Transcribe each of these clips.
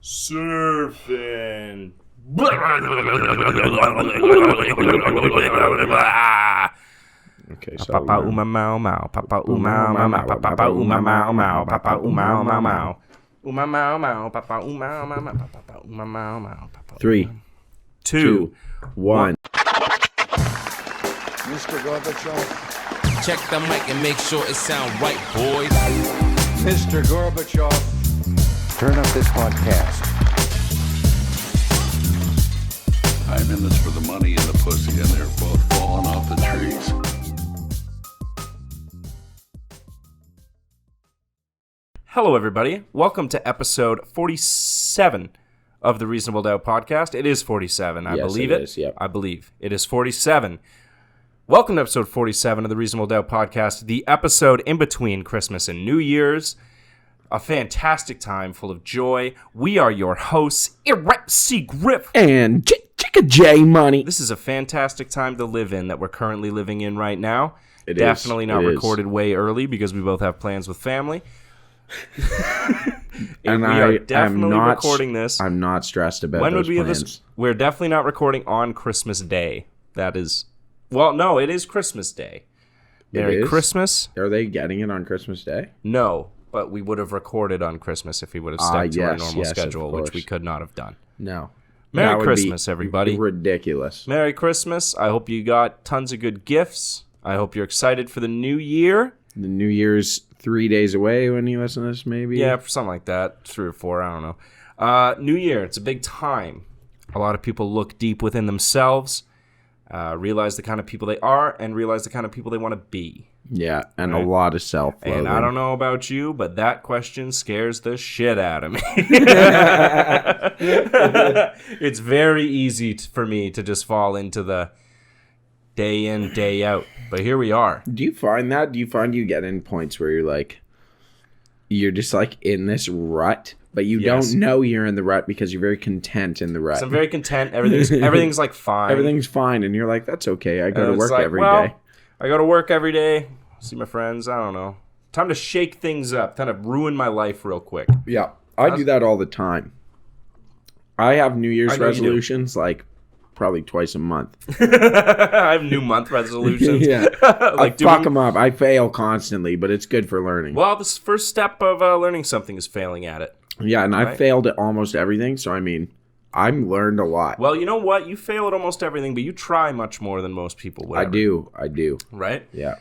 Surfing. Okay, so Papa uma mau mau, papa uma mau mau, papa uma mau mau, papa uma mau mau, uma mau mau, papa uma mau mau, papa uma mau mau, papa. 3, 2, 1. Mr. Gorbachev. Check the mic and make sure it sound right, boys. Mr. Gorbachev. Turn up this podcast. I'm in this for the money and the pussy, and they're both falling off the trees. Hello, everybody. Welcome to episode 47 of the Reasonable Doubt podcast. It is 47. I Yes, believe it it. is, yep. I believe it is 47. Welcome to episode 47 of the Reasonable Doubt podcast, the episode in between Christmas and New Year's. A fantastic time full of joy. We are your hosts, Erect C. Griff. And Chicka J Money. This is a fantastic time to live in that we're currently living in right now. It Definitely is. not It is. recorded way early because we both have plans with family. And we I are am definitely not recording this. I'm not stressed about When those would we have plans. this? We're definitely not recording on Christmas Day. That is, well, no, it is Christmas Day. Merry is? Christmas. Are they getting it on Christmas Day? No, but we would have recorded on Christmas if we would have stuck to our yes, normal yes, of schedule, which we course. could not have done. No. Merry That would Christmas, be everybody. Ridiculous. Merry Christmas. I hope you got tons of good gifts. I hope you're excited for the new year. The New Year's 3 days away when you listen to this, maybe? Yeah, something like that. 3 or 4, I don't know. New Year, it's a big time. A lot of people look deep within themselves, realize the kind of people they are, and realize the kind of people they want to be. Yeah, and Right. a lot of self-loathing. And I don't know about you, but that question scares the shit out of me. It's very easy for me to just fall into the day in, day out. But here we are. Do you find that? Do you find you get in points where you're just like in this rut, but you Yes. don't know you're in the rut because you're very content in the rut. So I'm very content. Everything's like fine. Everything's fine, and you're like, that's okay. I go And to it's work like, every well, day. I go to work every day, see my friends. I don't know. Time to shake things up. Time to ruin my life real quick. Yeah, I do that all the time. I have New Year's I know you do. resolutions like probably twice a month. I have new month resolutions. Yeah, Like I fuck them up. I fail constantly, but it's good for learning. Well, the first step of learning something is failing at it. Yeah, and I've Right. failed at almost everything, so I mean, I've learned a lot. Well, you know what? You fail at almost everything, but you try much more than most people would. I ever. do. Right? Yeah.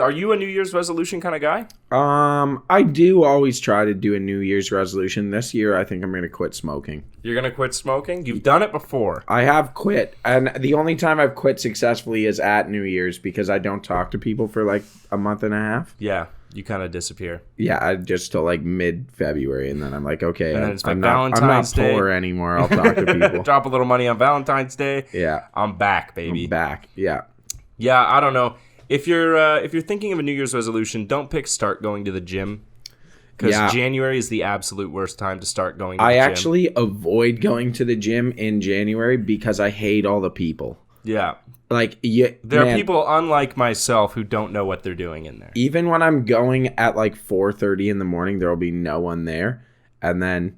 Are you a New Year's resolution kind of guy? I do always try to do a New Year's resolution. This year, I think I'm going to quit smoking. You're going to quit smoking? You've done it before. I have quit, and the only time I've quit successfully is at New Year's because I don't talk to people for like a month and a half. Yeah, you kind of disappear. Yeah, just till like mid-February, and then I'm like, okay, And then it's I'm like Valentine's not Day. poor anymore. I'll talk to people. Drop a little money on Valentine's Day. Yeah, I'm back, baby. I'm back. Yeah, Yeah, I don't know. If you're thinking of a New Year's resolution, don't start going to the gym. Because Yeah. January is the absolute worst time to start going to the I gym. actually avoid going to the gym in January because I hate all the people. Yeah. Like, There are people unlike myself who don't know what they're doing in there. Even when I'm going at like 4:30 in the morning, there will be no one there, and then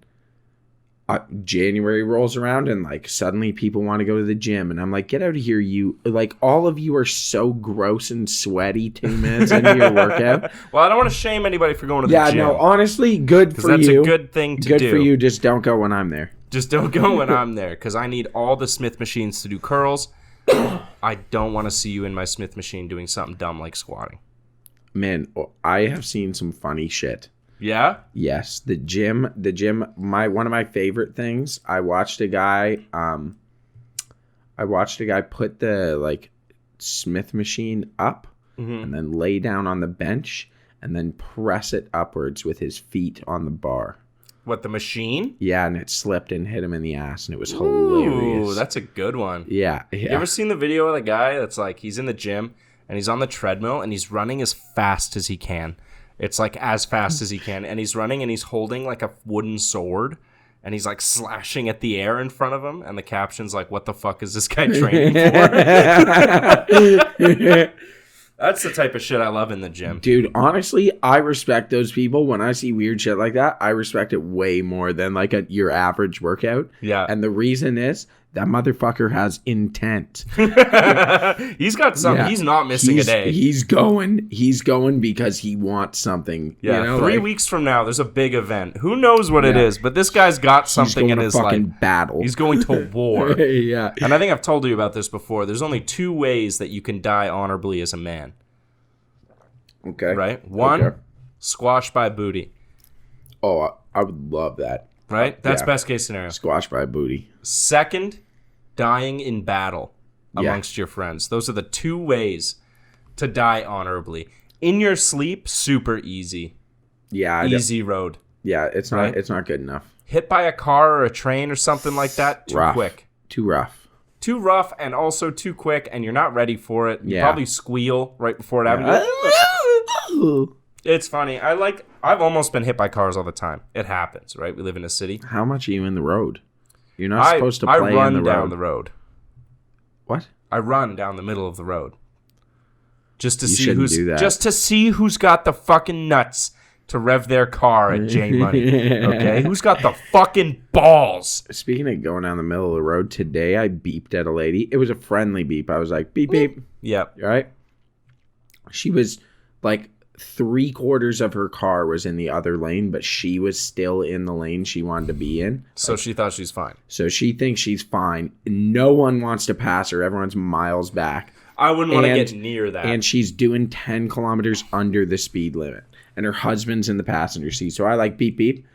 January rolls around and like suddenly people want to go to the gym, and I'm like, get out of here, you, like, all of you are so gross and sweaty 2 minutes into your workout. Well, I don't want to shame anybody for going to the Yeah, gym. no, honestly, good for that's you. a good thing to good do. for you. Just don't go when I'm there. Just don't go when I'm there, because I need all the Smith machines to do curls. I don't want to see you in my Smith machine doing something dumb like squatting. Man, I have seen some funny shit. Yeah? Yes, the gym. One of my favorite things. I watched a guy put the like Smith machine up and then lay down on the bench and then press it upwards with his feet on the bar. What, the machine? Yeah, and it slipped and hit him in the ass, and it was hilarious. Ooh, that's a good one. yeah. You ever seen the video of the guy that's like, he's in the gym and he's on the treadmill and he's running as fast as he can. It's like as fast as he can. And he's running and he's holding like a wooden sword and he's like slashing at the air in front of him. And the caption's like, what the fuck is this guy training for? That's the type of shit I love in the gym. Dude, honestly, I respect those people. When I see weird shit like that, I respect it way more than like your average workout. Yeah. And the reason is that motherfucker has intent. He's got something. Yeah. He's not missing a day. He's going because he wants something. Yeah, you know, 3 weeks from now, there's a big event. Who knows what it is? But this guy's got something in his life. Battle. He's going to war. Yeah. And I think I've told you about this before. There's only 2 ways that you can die honorably as a man. Okay. Right? One, Okay. squashed by booty. Oh, I would love that. Right? That's Yeah. best case scenario. Squash by a booty. Second, dying in battle amongst your friends. Those are the 2 ways to die honorably. In your sleep, super easy. Yeah. Easy road. Yeah, it's not Right? it's not good enough. Hit by a car or a train or something like that, too Rough. quick. Too rough. Too rough and also too quick, and you're not ready for it. You Yeah. probably squeal right before it happens. It's funny. I've almost been hit by cars all the time. It happens, right? We live in a city. How much are you in the road? You're not supposed to play I run in the down road. the road. What? I run down the middle of the road. Just to You see shouldn't do that. just to see who's got the fucking nuts to rev their car at J Money. Okay? Who's got the fucking balls? Speaking of going down the middle of the road, today I beeped at a lady. It was a friendly beep. I was like, beep, beep. Yep. Right? She was like 3/4 of her car was in the other lane, but she was still in the lane she wanted to be in. So she thought she's fine. So she thinks she's fine. No one wants to pass her. Everyone's miles back. I wouldn't want to And- get near that. And she's doing 10 kilometers under the speed limit. And her husband's in the passenger seat. So I like beep, beep.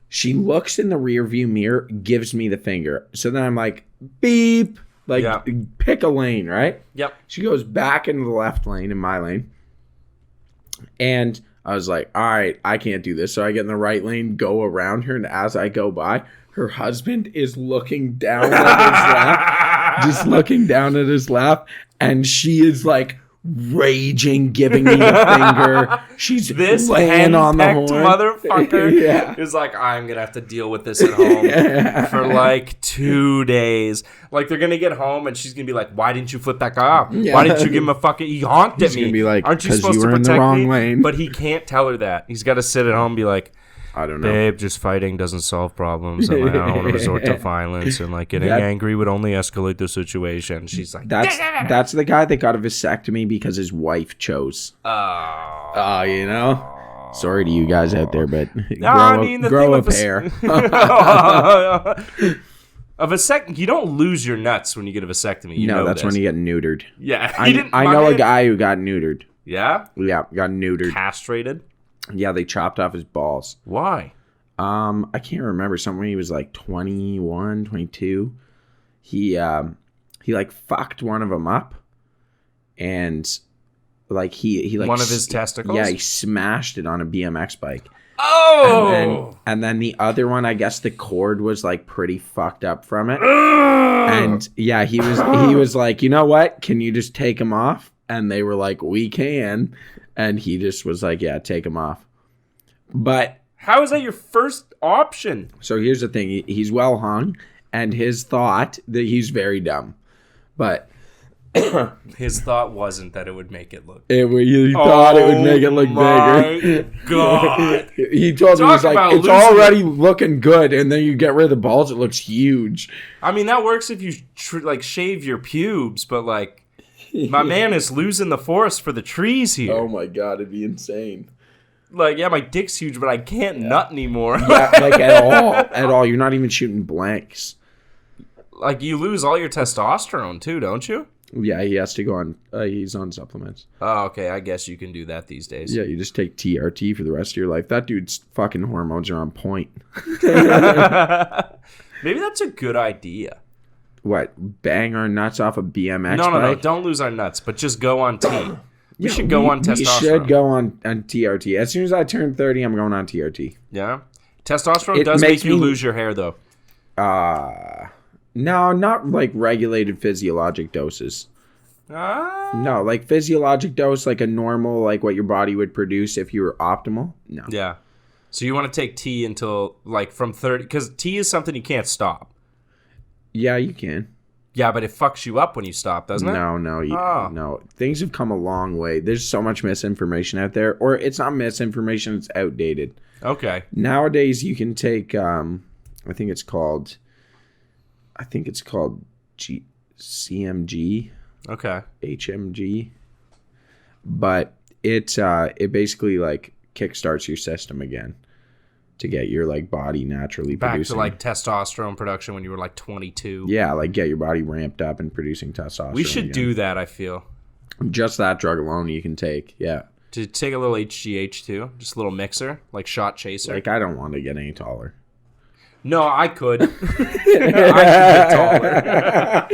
She looks in the rear view mirror, gives me the finger. So then I'm like, beep. Like, Yeah. pick a lane, right? Yep. She goes back into the left lane in my lane. And I was like, all right, I can't do this. So I get in the right lane, go around her. And as I go by, her husband is looking down at his lap, just looking down at his lap. And she is like raging, giving me the finger. She's This laying on the henpecked horn. motherfucker Yeah. is like, I'm going to have to deal with this at home for like 2 days. Like, they're going to get home and she's going to be like, why didn't you flip that guy off? Yeah. Why didn't you give him a fucking... He honked at He's me. gonna be like, aren't you 'cause supposed you to were in the protect wrong me? lane. But he can't tell her that. He's got to sit at home and be like, I don't know. babe, just fighting doesn't solve problems. And like, I don't want to resort to violence. And like, getting That- angry would only escalate the situation. She's like, That's the guy that got a vasectomy because his wife chose. oh. You know? Sorry to you guys out there, but No, I mean, the grow thing a with pair. A vasectomy, you don't lose your nuts when you get a vasectomy. You No, know that's this. when you get neutered. Yeah, I know a guy who got neutered. Yeah, Yeah, got neutered. castrated. Yeah, they chopped off his balls. Why? I can't remember. Somewhere he was like 21, 22. He like fucked one of them up, and like he like One of his testicles? Yeah, he smashed it on a BMX bike. Oh, And then the other one, I guess the cord was like pretty fucked up from it. And yeah, he was like, you know what? Can you just take him off? And they were like, we can. And he just was like, yeah, take him off. But how is that your first option? so here's the thing. He's well hung, and his thought that he's very dumb. But His thought wasn't that it would make it look. he thought it would make it look bigger. God. He told me, he was Talk like, about it's losing already looking good. And then you get rid of the balls, it looks huge. I mean, that works if you like shave your pubes, but like, my man is losing the forest for the trees here. Oh my God, it'd be insane. Like, yeah, my dick's huge, but I can't nut anymore. Yeah, like at all. You're not even shooting blanks. Like, you lose all your testosterone too, don't you? Yeah, he has to go on. He's on supplements. Oh, okay. I guess you can do that these days. Yeah, you just take TRT for the rest of your life. That dude's fucking hormones are on point. Maybe that's a good idea. What? Bang our nuts off a BMX No, bike? don't lose our nuts, but just go on T. We should go on testosterone. We should go on TRT. As soon as I turn 30, I'm going on TRT. Yeah. Testosterone It does make makes you me- lose your hair, though. No, not like regulated physiologic doses. No, like physiologic dose, like a normal, like what your body would produce if you were optimal. No. Yeah. So you want to take T until, like, from 30, because T is something you can't stop. Yeah, you can. Yeah, but it fucks you up when you stop, doesn't it? No, no. Things have come a long way. There's so much misinformation out there, or it's not misinformation; it's outdated. Okay. Nowadays, you can take. I think it's called CMG. Okay. HMG. But it basically like kickstarts your system again to get your like body naturally Back producing. to like testosterone production when you were like 22. Yeah, like get your body ramped up and producing testosterone. We should again. do that, I feel. Just that drug alone you can take. Yeah. To take a little HGH too, just a little mixer, like shot chaser. Like I don't want to get any taller. No, I could. I could get taller.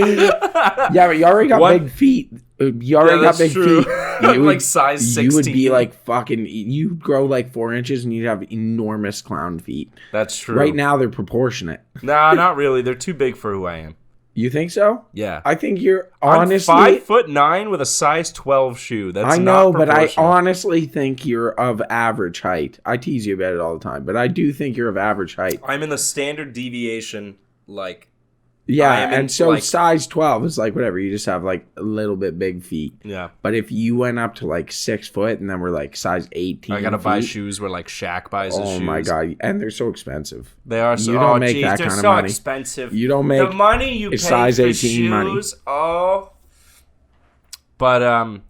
Yeah, but you already got big feet. You already got big true. feet. Like size 16. You would be like fucking. You'd grow like 4 inches and you'd have enormous clown feet. That's true. Right now they're proportionate. Nah, not really. They're too big for who I am. You think so? Yeah. I think you're I'm honestly 5'9" with a size 12 shoe. That's I know, not but I proportional. honestly think you're of average height. I tease you about it all the time, but I do think you're of average height. I'm in the standard deviation, like. I Yeah, am in, and so like- size 12 is like whatever. You just have like a little bit big feet. Yeah. But if you went up to like 6 foot and then we're like size 18, I gotta buy feet, shoes where like Shaq buys his oh shoes. my god, and they're so expensive. They are so. You don't oh, make geez, that they're kind of so money. expensive. You don't make the money you pay size for 18 shoes. money. Oh. But I'm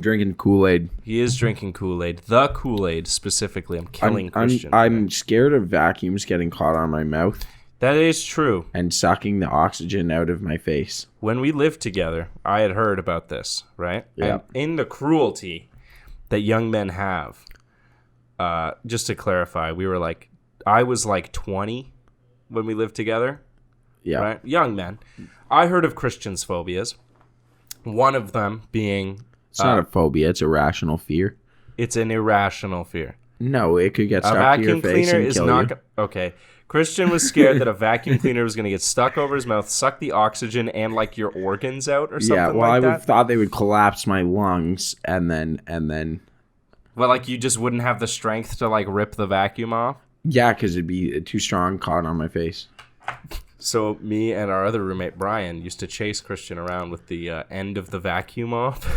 drinking Kool-Aid. he is drinking Kool-Aid. The Kool-Aid specifically. I'm killing Christian. I'm scared of vacuums getting caught on my mouth That is true. and sucking the oxygen out of my face. When we lived together, I had heard about this, right? Yeah. And in the cruelty that young men have, just to clarify, I was like 20 when we lived together, Yeah. right? Young men. I heard of Christian's phobias. One of them being, It's not a phobia, it's a rational fear. it's an irrational fear. No, it could get A stuck to your vacuum face cleaner and is kill not you. okay. Christian was scared that a vacuum cleaner was going to get stuck over his mouth, suck the oxygen and like your organs out or something Yeah, well, like I that. would thought they would collapse my lungs and then Well, like you just wouldn't have the strength to like rip the vacuum off. yeah, because it'd be too strong caught on my face. So me and our other roommate Brian used to chase Christian around with the end of the vacuum off.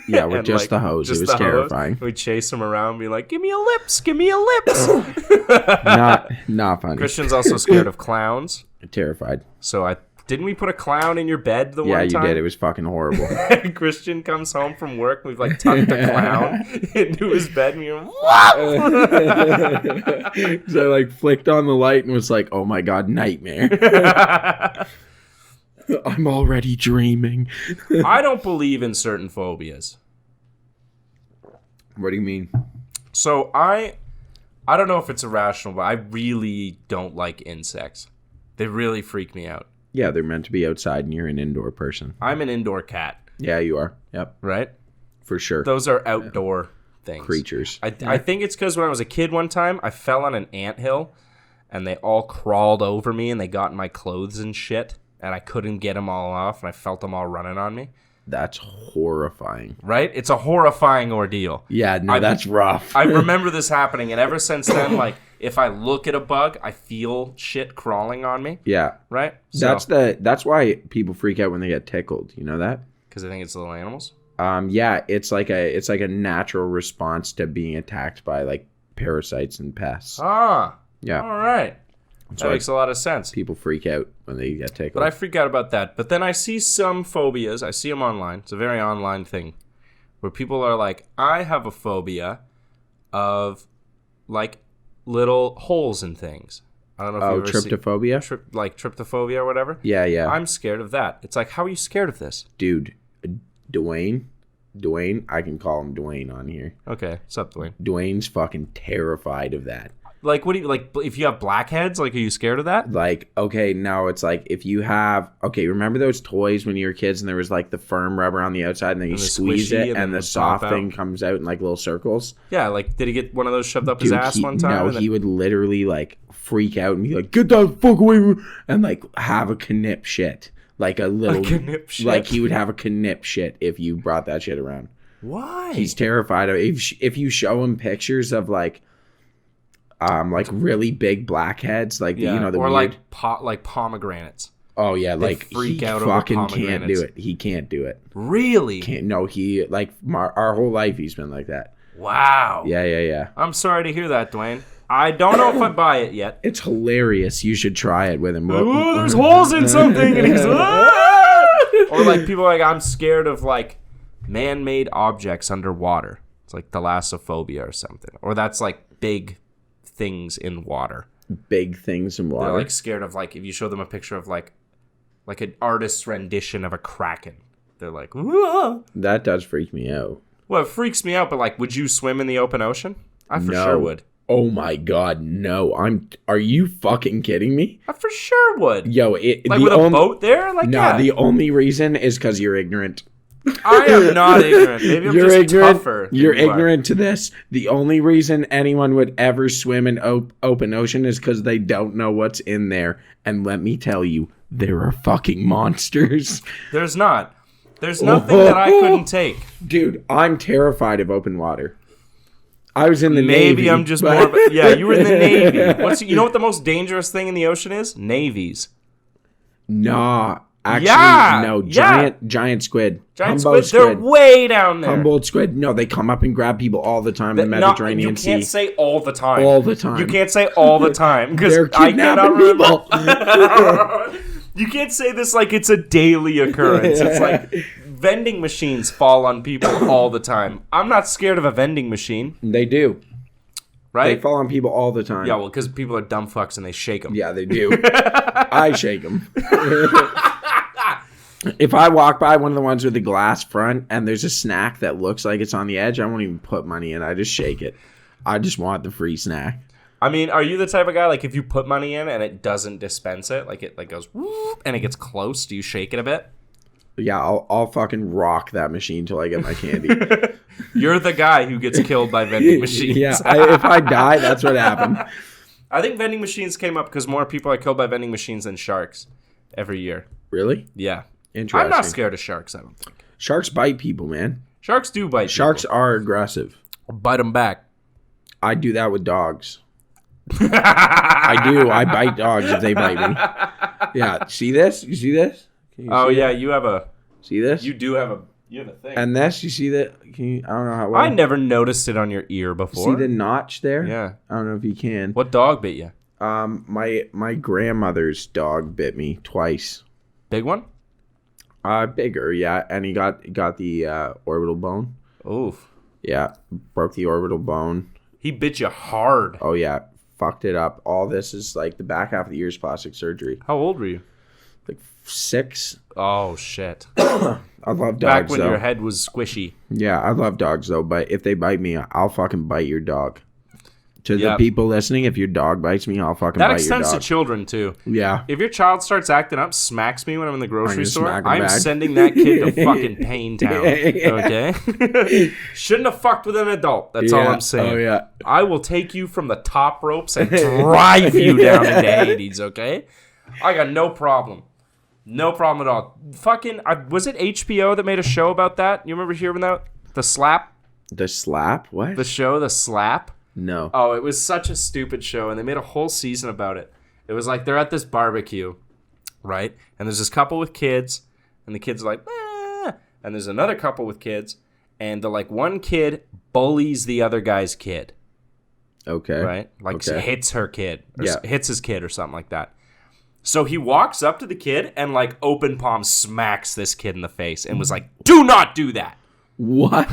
Yeah, with And, just like, the hose. just It was the hose. terrifying. We'd chase him around, and be like, "Give me a lips, give me a lips." Not funny. Christian's also scared of clowns. Terrified. So didn't we put a clown in your bed the Yeah, one you time? did. It was fucking horrible. Christian comes home from work. We've like tucked the clown into his bed, and you're So I like flicked on the light and was like, "Oh my god, nightmare!" I'm already dreaming. I don't believe in certain phobias. What do you mean? So I don't know if it's irrational, but I really don't like insects. They really freak me out. Yeah, they're meant to be outside, and you're an indoor person. I'm an indoor cat, Yeah, you are. Yep, right? for sure. Those are outdoor things. Creatures. I think it's because when I was a kid one time, I fell on an anthill, and they all crawled over me, and they got in my clothes and shit, and I couldn't get them all off, and I felt them all running on me. That's horrifying. Right? It's a horrifying ordeal. Yeah, no, that's rough. I remember this happening, and ever since then, like, if I look at a bug, I feel shit crawling on me, Yeah, right? that's why people freak out when they get tickled. You know that? Because I think it's little animals. Yeah, it's like a natural response to being attacked by like parasites and pests. Ah, Yeah, all right. That why makes a lot of sense. people freak out when they get tickled. But I freak out about that. But then I see some phobias. I see them online. It's a very online thing where people are like, I have a phobia of like little holes in things. I don't know if you ever tryptophobia? like tryptophobia or whatever. Yeah. I'm scared of that. It's like, how are you scared of this? Dude, Dwayne, I can call him Dwayne on here. Okay, what's up, Dwayne? Dwayne's fucking terrified of that. Like, what do you like? If you have blackheads, like, are you scared of that? Like, okay, no, it's like if you have, okay, remember those toys when you were kids and there was like the firm rubber on the outside and then you And the squeeze squishy it and then and the would pop soft out? thing comes out in like little circles? Yeah, like, did he get one of those shoved up his Dude, ass one time? No, and then- he would literally like freak out and be like, "Get that fuck away from me," and like have a knip shit. Like a little knip shit? Like he would have a knip shit if you brought that shit around. Why? He's terrified of if you show him pictures of like really big blackheads, like yeah, you know the or weird, like pomegranates. Oh yeah, They like freak he out over fucking can't pomegranates. do it. He can't do it. Really? Can't. No, he like our whole life he's been like that. Wow. Yeah. I'm sorry to hear that, Dwayne. I don't know if I buy it yet. It's hilarious. You should try it with him. Oh, there's holes in something, and he's or like people are like, I'm scared of like man-made objects underwater. It's like thalassophobia or something, or that's like big things in water. Big things in water. They're like scared of like if you show them a picture of like an artist's rendition of a kraken. They're like, whoa. That does freak me out. Well, it freaks me out, but like, would you swim in the open ocean? I for No. sure would. Oh my god, no! Are you fucking kidding me? I for sure would. Yo, Like with a boat there? Like, Nah, yeah. the only reason is because you're ignorant. I am not ignorant. Maybe I'm You're just ignorant. tougher. than You're you are. ignorant to this. The only reason anyone would ever swim in open ocean is because they don't know what's in there. And let me tell you, there are fucking monsters. There's not. There's nothing that I couldn't take. Dude, I'm terrified of open water. I was in the Navy. Maybe I'm just but- more of a, yeah, you were in the Navy. You know what the most dangerous thing in the ocean is? Navies. Nah, actually, Yeah, no. yeah. Giant squid. Giant Humboldt squids, they're way down there. Humboldt squid. No, they come up and grab people all the time in the No, Mediterranean you can't Sea. say all the time. All the time. You can't say all the time because They're I cannot kidnapping remember. people. You can't say this like it's a daily occurrence. It's like vending machines fall on people all the time. I'm not scared of a vending machine, They do. right? They fall on people all the time. Yeah, well, because people are dumb fucks and they shake them. Yeah, they do. I shake them. If I walk by one of the ones with the glass front and there's a snack that looks like it's on the edge, I won't even put money in. I just shake it. I just want the free snack. I mean, are you the type of guy like if you put money in and it doesn't dispense it, like it like goes whoop and it gets close, do you shake it a bit? Yeah, I'll fucking rock that machine till I get my candy. You're the guy who gets killed by vending machines. Yeah, if I die, that's what happened. I think vending machines came up because more people are killed by vending machines than sharks every year. Really? Yeah. Interesting. I'm not scared of sharks, I don't think. Sharks bite people, man. Sharks do bite Sharks are aggressive. people. Bite them back. I do that with dogs. I do. I bite dogs if they bite me. Yeah. See this? You see this? Can you Oh see yeah, it? you have a See this? you do have a thing. And this, you see that? Can you, I don't know how well. I never noticed it on your ear before. See the notch there? Yeah. I don't know if you can. What dog bit you? My grandmother's dog bit me twice. Big one? Bigger, yeah, and he got the orbital bone. Oof. Yeah, broke the orbital bone. He bit you hard. Oh yeah, fucked it up. All this is like the back half of the ear's plastic surgery. How old were you? Like 6. Oh shit. I love dogs Back when though. your head was squishy. Yeah, I love dogs though, but if they bite me, I'll fucking bite your dog. To Yeah. the people listening, if your dog bites me, I'll fucking That bite your extends to dog. children too. Yeah. If your child starts acting up, smacks me when I'm in the grocery gonna store, smack him I'm back. sending that kid to fucking Pain Town. Okay? Shouldn't have fucked with an adult. That's all Yeah. I'm saying. Oh, yeah. I will take you from the top ropes and drive you down into Hades, okay? I got no problem. No problem at all. Fucking, was it HBO that made a show about that? You remember hearing that? The Slap? The slap? What? The show, The Slap? No. Oh, it was such a stupid show, and they made a whole season about it. It was like they're at this barbecue, right? And there's this couple with kids, and the kids are like, ah! And there's another couple with kids, and the like one kid bullies the other guy's kid, Okay. right? Like Okay. hits her kid, or Yeah. hits his kid, or something like that. So he walks up to the kid and like open palm smacks this kid in the face, and was like, "Do not do that." What?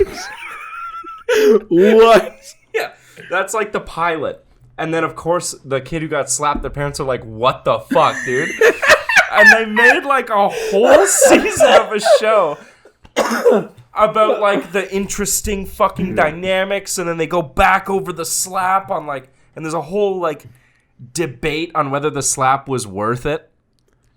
What? Yeah, that's like the pilot. And then, of course, the kid who got slapped, their parents are like, what the fuck, dude? And they made like a whole season of a show about like the interesting fucking dynamics. And then they go back over the slap on like, and there's a whole like debate on whether the slap was worth it.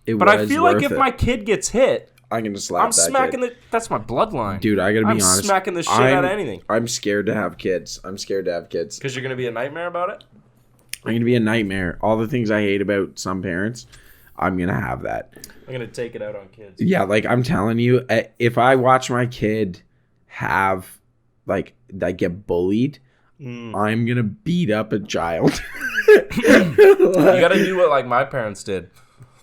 But I feel like if my kid gets hit, I'm gonna slap I'm that smacking kid. that's my bloodline. Dude, I gotta be I'm honest. smacking the shit out of anything. I'm scared to have kids. I'm scared to have kids. Because you're going to be a nightmare about it? I'm gonna be a nightmare. All the things I hate about some parents, I'm gonna have that. I'm going to take it out on kids. Yeah, like I'm telling you, if I watch my kid have like get bullied, I'm gonna beat up a child. You got to do what like my parents did.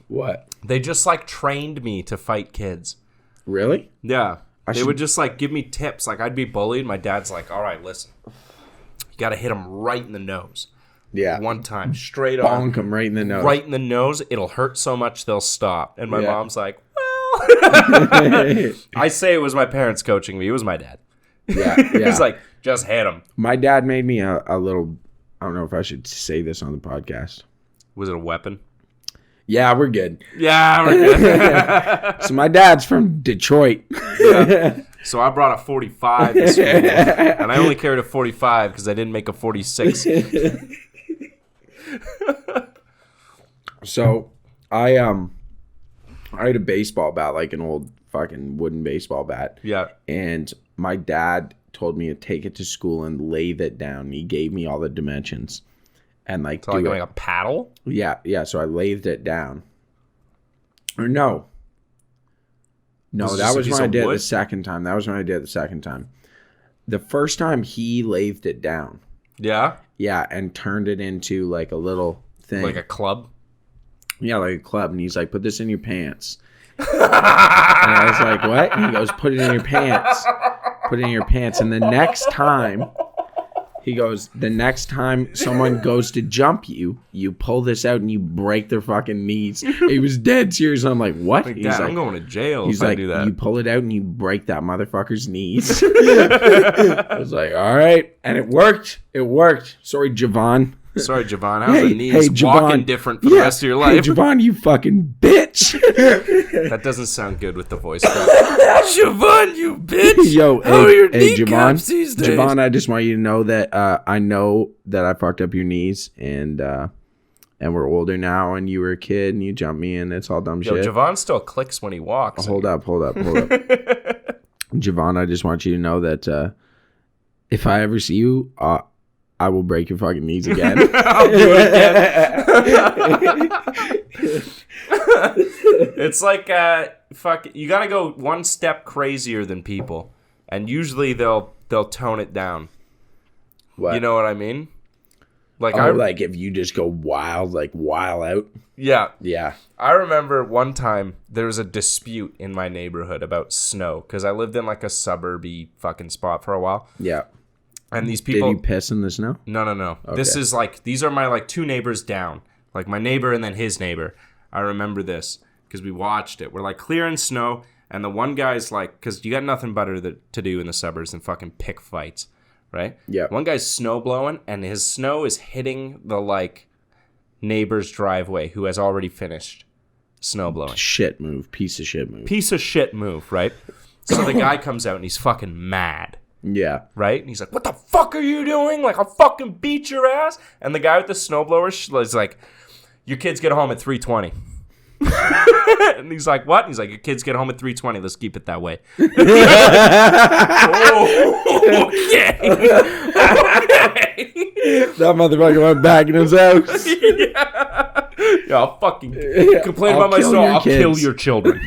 What? They just like trained me to fight kids. Really? Yeah. They would just like give me tips. Like I'd be bullied. My dad's like, all right, listen. You got to hit them right in the nose. Yeah. One time, straight on. Bonk them right in the nose. Right in the nose. It'll hurt so much they'll stop. And my mom's like, well. I say it was my parents coaching me. It was my dad. Yeah. He's like, just hit him. My dad made me a little, I don't know if I should say this on the podcast. Was it a weapon? Yeah, we're good. Yeah, we're good. So my dad's from Detroit. Yeah. So I brought a 45 this school, and I only carried a 45 because I didn't make a 46. So I had a baseball bat, like an old fucking wooden baseball bat. Yeah. And my dad told me to take it to school and lathe it down. He gave me all the dimensions. And like, So like a paddle? Yeah. So I lathed it down. Or no, that was when I did it the second time. The first time he lathed it down. Yeah. Yeah, and turned it into like a little thing. Like a club? Yeah, like a club. And he's like, put this in your pants. And I was like, what? And he goes, put it in your pants. Put it in your pants. And the next time someone goes to jump you, you pull this out and you break their fucking knees. He was dead serious. I'm like, what? Like, He's Dad, like, I'm going to jail he's if like, I do that. you pull it out and you break that motherfucker's knees. I was like, all right. And it worked. Sorry, Javon. Sorry, Javon. How's the knees Javon. walking different for the rest of your life? Hey, Javon, you fucking bitch. That doesn't sound good with the voice. Javon, you bitch. Yo, How are your hey, kneecaps these days? Javon, I just want you to know that I know that I fucked up your knees and we're older now and you were a kid and you jumped me and it's all dumb shit. Javon still clicks when he walks. Hold up. Javon, I just want you to know that if I ever see you, I will break your fucking knees again. I'll do it again. It's like, you gotta go one step crazier than people. And usually they'll tone it down. What? You know what I mean? Like, like if you just go wild out. Yeah. Yeah. I remember one time there was a dispute in my neighborhood about snow. Because I lived in like a suburby fucking spot for a while. Yeah. And these people... Did you piss in the snow? No. Okay. This is like... These are my like two neighbors down. Like my neighbor and then his neighbor. I remember this. Because we watched it. We're like clearing snow. And the one guy's like... Because you got nothing better to do in the suburbs than fucking pick fights. Right? Yeah. One guy's snow blowing. And his snow is hitting the like neighbor's driveway. Who has already finished snow blowing. Shit move. Piece of shit move. Piece of shit move. Right? So the guy comes out and he's fucking mad. Yeah. Right? And he's like, what the fuck are you doing? Like, I'll fucking beat your ass. And the guy with the snowblower is like, your kids get home at 3:20. And he's like, what? And he's like, your kids get home at 3:20. Let's keep it that way. Oh, okay. That motherfucker went back in his house. Yeah, I'll fucking complain about my snow. I'll kill your children.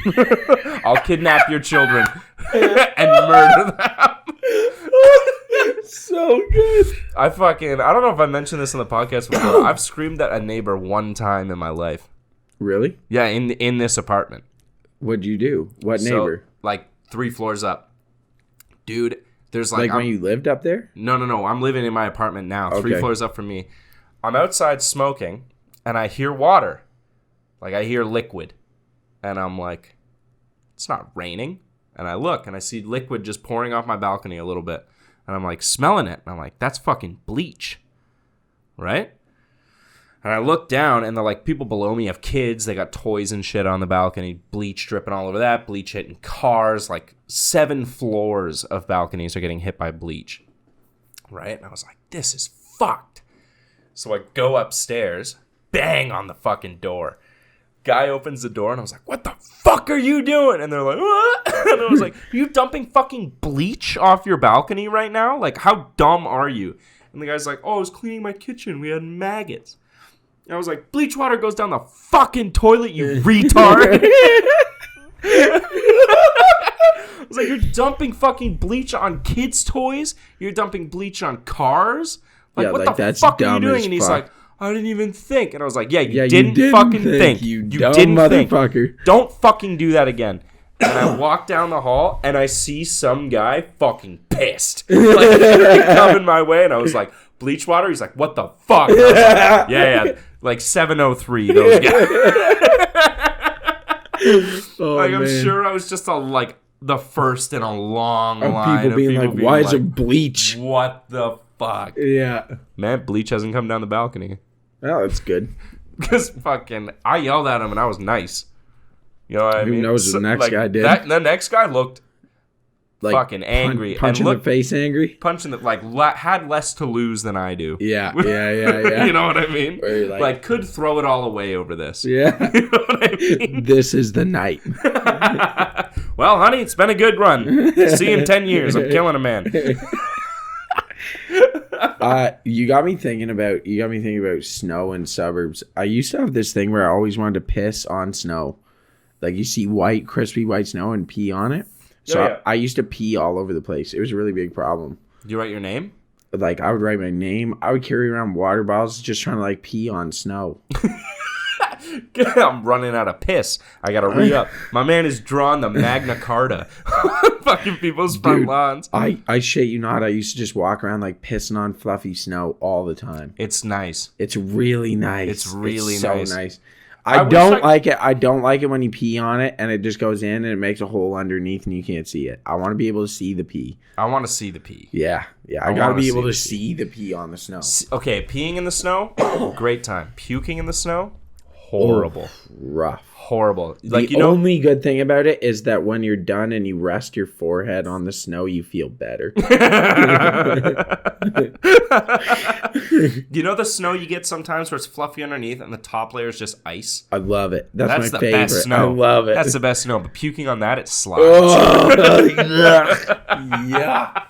I'll kidnap your children and murder them. So good. I don't know if I mentioned this on the podcast before. I've screamed at a neighbor one time in my life. Really? Yeah, in this apartment. What'd you do? What neighbor? So, like 3 floors up. Dude, there's like... when you lived up there? No. I'm living in my apartment now. 3 floors up from me. I'm outside smoking, and I hear water. Like, I hear liquid. And I'm like, it's not raining. And I look, and I see liquid just pouring off my balcony a little bit. And I'm like, smelling it. And I'm like, that's fucking bleach. Right? And I look down, and the like people below me have kids. They got toys and shit on the balcony. Bleach dripping all over that. Bleach hitting cars. Like 7 floors of balconies are getting hit by bleach. Right? And I was like, this is fucked. So I go upstairs. Bang on the fucking door. Guy opens the door, and I was like, what the fuck are you doing? And they're like, what? And I was like, are you dumping fucking bleach off your balcony right now? Like, how dumb are you? And the guy's like, oh, I was cleaning my kitchen. We had maggots. And I was like, bleach water goes down the fucking toilet, you retard. I was like, you're dumping fucking bleach on kids' toys? You're dumping bleach on cars? Like, Yeah, what like, the that's fuck are you dumb doing? as And he's fuck. like, I didn't even think. And I was like, yeah, you Yeah, didn't fucking think. You You dumb didn't think. motherfucker. Don't fucking do that again. And I walk down the hall, and I see some guy fucking pissed. Like, coming my way, and I was like, bleach water? He's like, what the fuck? And I was like, yeah. Like 703, those guys. Oh, Like, I'm man. sure I was just the first in a long line People of being people like, being why is like, it bleach? what the fuck? Yeah. Man, bleach hasn't come down the balcony. Oh, that's good. Because fucking, I yelled at him and I was nice. You know what I Who mean? knows what the next guy did? The next guy looked Like fucking angry. punch in and the face angry. punching the, had less to lose than I do. Yeah. You know what I mean? Where you're Like, could throw it all away over this. Yeah. You know what I mean? This is the night. Well, honey, it's been a good run. See you in 10 years. I'm killing a man. You got me thinking about snow in suburbs. I used to have this thing where I always wanted to piss on snow. Like, you see white, crispy white snow and pee on it. So Oh, yeah. I used to pee all over the place. It was a really big problem. Do you write your name? Like, I would write my name. I would carry around water bottles just trying to, like, pee on snow. I'm running out of piss. I gotta re-up. My man is drawing the Magna Carta. Fucking people's front Dude, lawns. I shit you not. I used to just walk around, like, pissing on fluffy snow all the time. It's nice. It's really nice. It's really so nice. nice. I I wish don't I- like it. I don't like it when you pee on it and it just goes in and it makes a hole underneath and you can't see it. I want to be able to see the pee. I want to see the pee. Yeah. I I gotta wanna be able to see see the pee on the snow. Okay, peeing in the snow, great time. Puking in the snow, horrible. Rough. Horrible. Like, The only good thing about it is that when you're done and you rest your forehead on the snow, you feel better. you know the snow you get sometimes where it's fluffy underneath and the top layer is just ice? I love it. That's my the favorite. best snow. I love it. That's the best snow. But puking on that, it slides. Oh, yeah.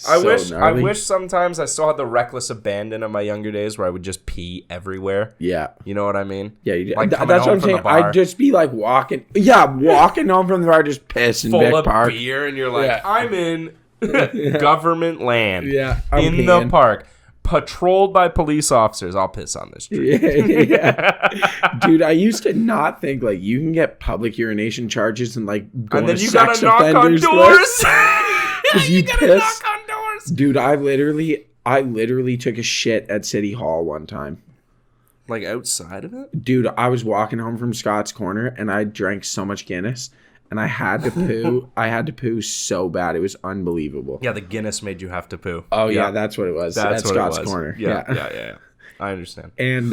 I So wish gnarly. sometimes I still had the reckless abandon of my younger days where I would just pee everywhere. Yeah. You know what I mean? Yeah, you did. Like coming That's home what I'm from the saying. bar. I'd just be like walking home from the bar, just piss in Full Vic of Park. beer, and you're like, Yeah. I'm in government land. Yeah, I'm in the peeing. park, patrolled by police officers. I'll piss on this tree. Yeah. Dude, I used to not think like you can get public urination charges and like go And then to you sex gotta knock on offenders doors. list. you gotta piss. knock on doors. Dude, I literally took a shit at City Hall one time. Like outside of it? Dude, I was walking home from Scott's Corner and I drank so much Guinness and I had to poo. I had to poo so bad. It was unbelievable. Yeah, the Guinness made you have to poo. Oh yeah, that's what it was. That's at what Scott's it was. Corner. Yeah. I understand. And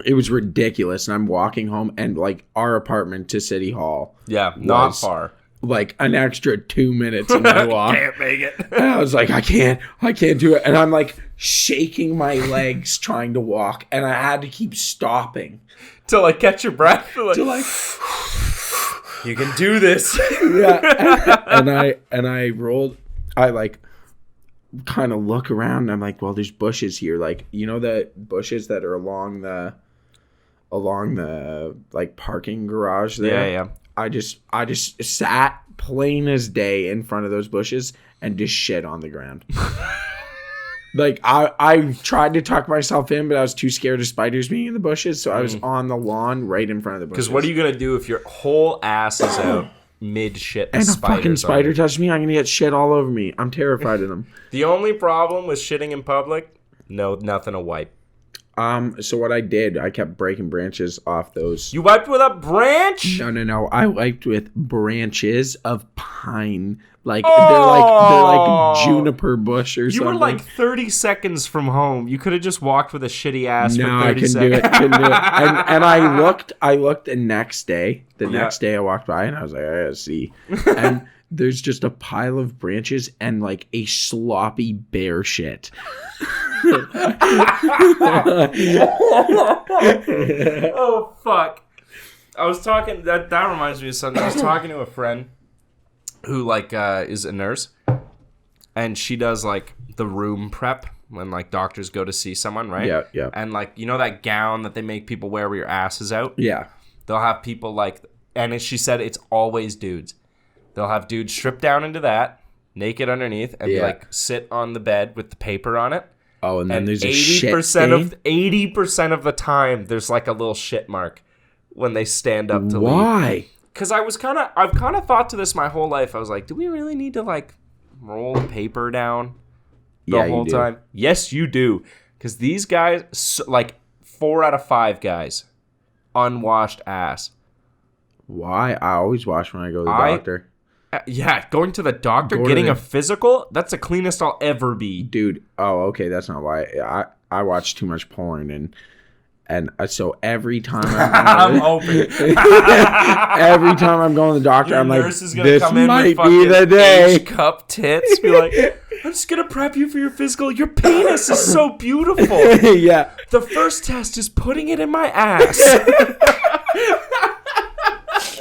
it was ridiculous. And I'm walking home and like our apartment to City Hall. Yeah, not was far. Like an extra 2 minutes in my walk. Can't make it. And I was like, I can't do it. And I'm like shaking my legs trying to walk. And I had to keep stopping. To like catch your breath. Like, To like, you can do this. yeah. And I rolled, I like kind of look around and I'm like, well, there's bushes here. Like, you know, the bushes that are along the like parking garage there. Yeah. I just sat plain as day in front of those bushes and just shit on the ground. Like I tried to tuck myself in, but I was too scared of spiders being in the bushes, so I was on the lawn right in front of the bushes. Because what are you gonna do if your whole ass is out mid shit and a fucking spider touched me? I'm gonna get shit all over me. I'm terrified of them. The only problem with shitting in public, nothing to wipe. So what I did, I kept breaking branches off those. You wiped with a branch? No. I wiped with branches of pine. Like Oh! they're like juniper bush or You something. were like 30 seconds from home. You could have just walked with a shitty ass No, for I 30 couldn't seconds. do it. Couldn't do it. And I looked the next day. The Yeah. next day I walked by and I was like, I gotta see. And there's just a pile of branches and like a sloppy bear shit. Oh fuck! I was talking. That reminds me of something. I was talking to a friend who like is a nurse, and she does like the room prep when like doctors go to see someone, right? Yeah. And like you know that gown that they make people wear where your ass is out. Yeah. They'll have people like, and she said it's always dudes. They'll have dudes strip down into that, naked underneath, and be Yeah. like sit on the bed with the paper on it. Oh, and then And there's a shit stain? 80% of the time, there's like a little shit mark when they stand up to leave. Why? Because I've kind of thought to this my whole life. I was like, do we really need to like roll the paper down the whole time? Yes, you do. Because these guys, like 4 out of 5 guys, unwashed ass. Why? I always wash when I go to the doctor. Yeah, going to the doctor, getting a physical, that's the cleanest I'll ever be. Dude, okay, that's not why. I watch too much porn and so every time I'm hoping. every time I'm going to the doctor, I'm like, this might be the day. Cup tits, be like, I'm just gonna prep you for your physical. Your penis is so beautiful. Yeah. The first test is putting it in my ass.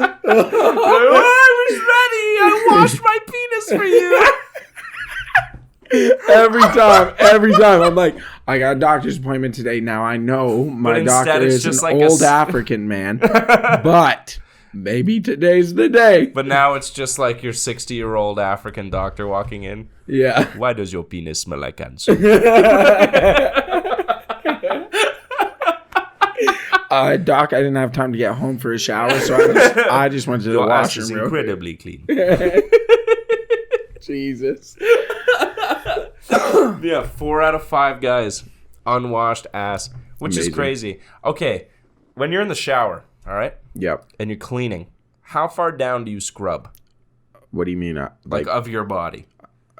I was ready. I washed my penis for you. Every time I'm like, I got a doctor's appointment today. Now I know my doctor is just an old African man, but maybe today's the day. But now it's just like your 60-year-old African doctor walking in. Yeah. Why does your penis smell like cancer? Doc, I didn't have time to get home for a shower, so I just went to the Your ass washroom. is incredibly clean. Jesus. Yeah, 4 out of 5 guys, unwashed ass, which is crazy. Okay, when you're in the shower, all right? Yep. And you're cleaning, how far down do you scrub? What do you mean? Like of your body?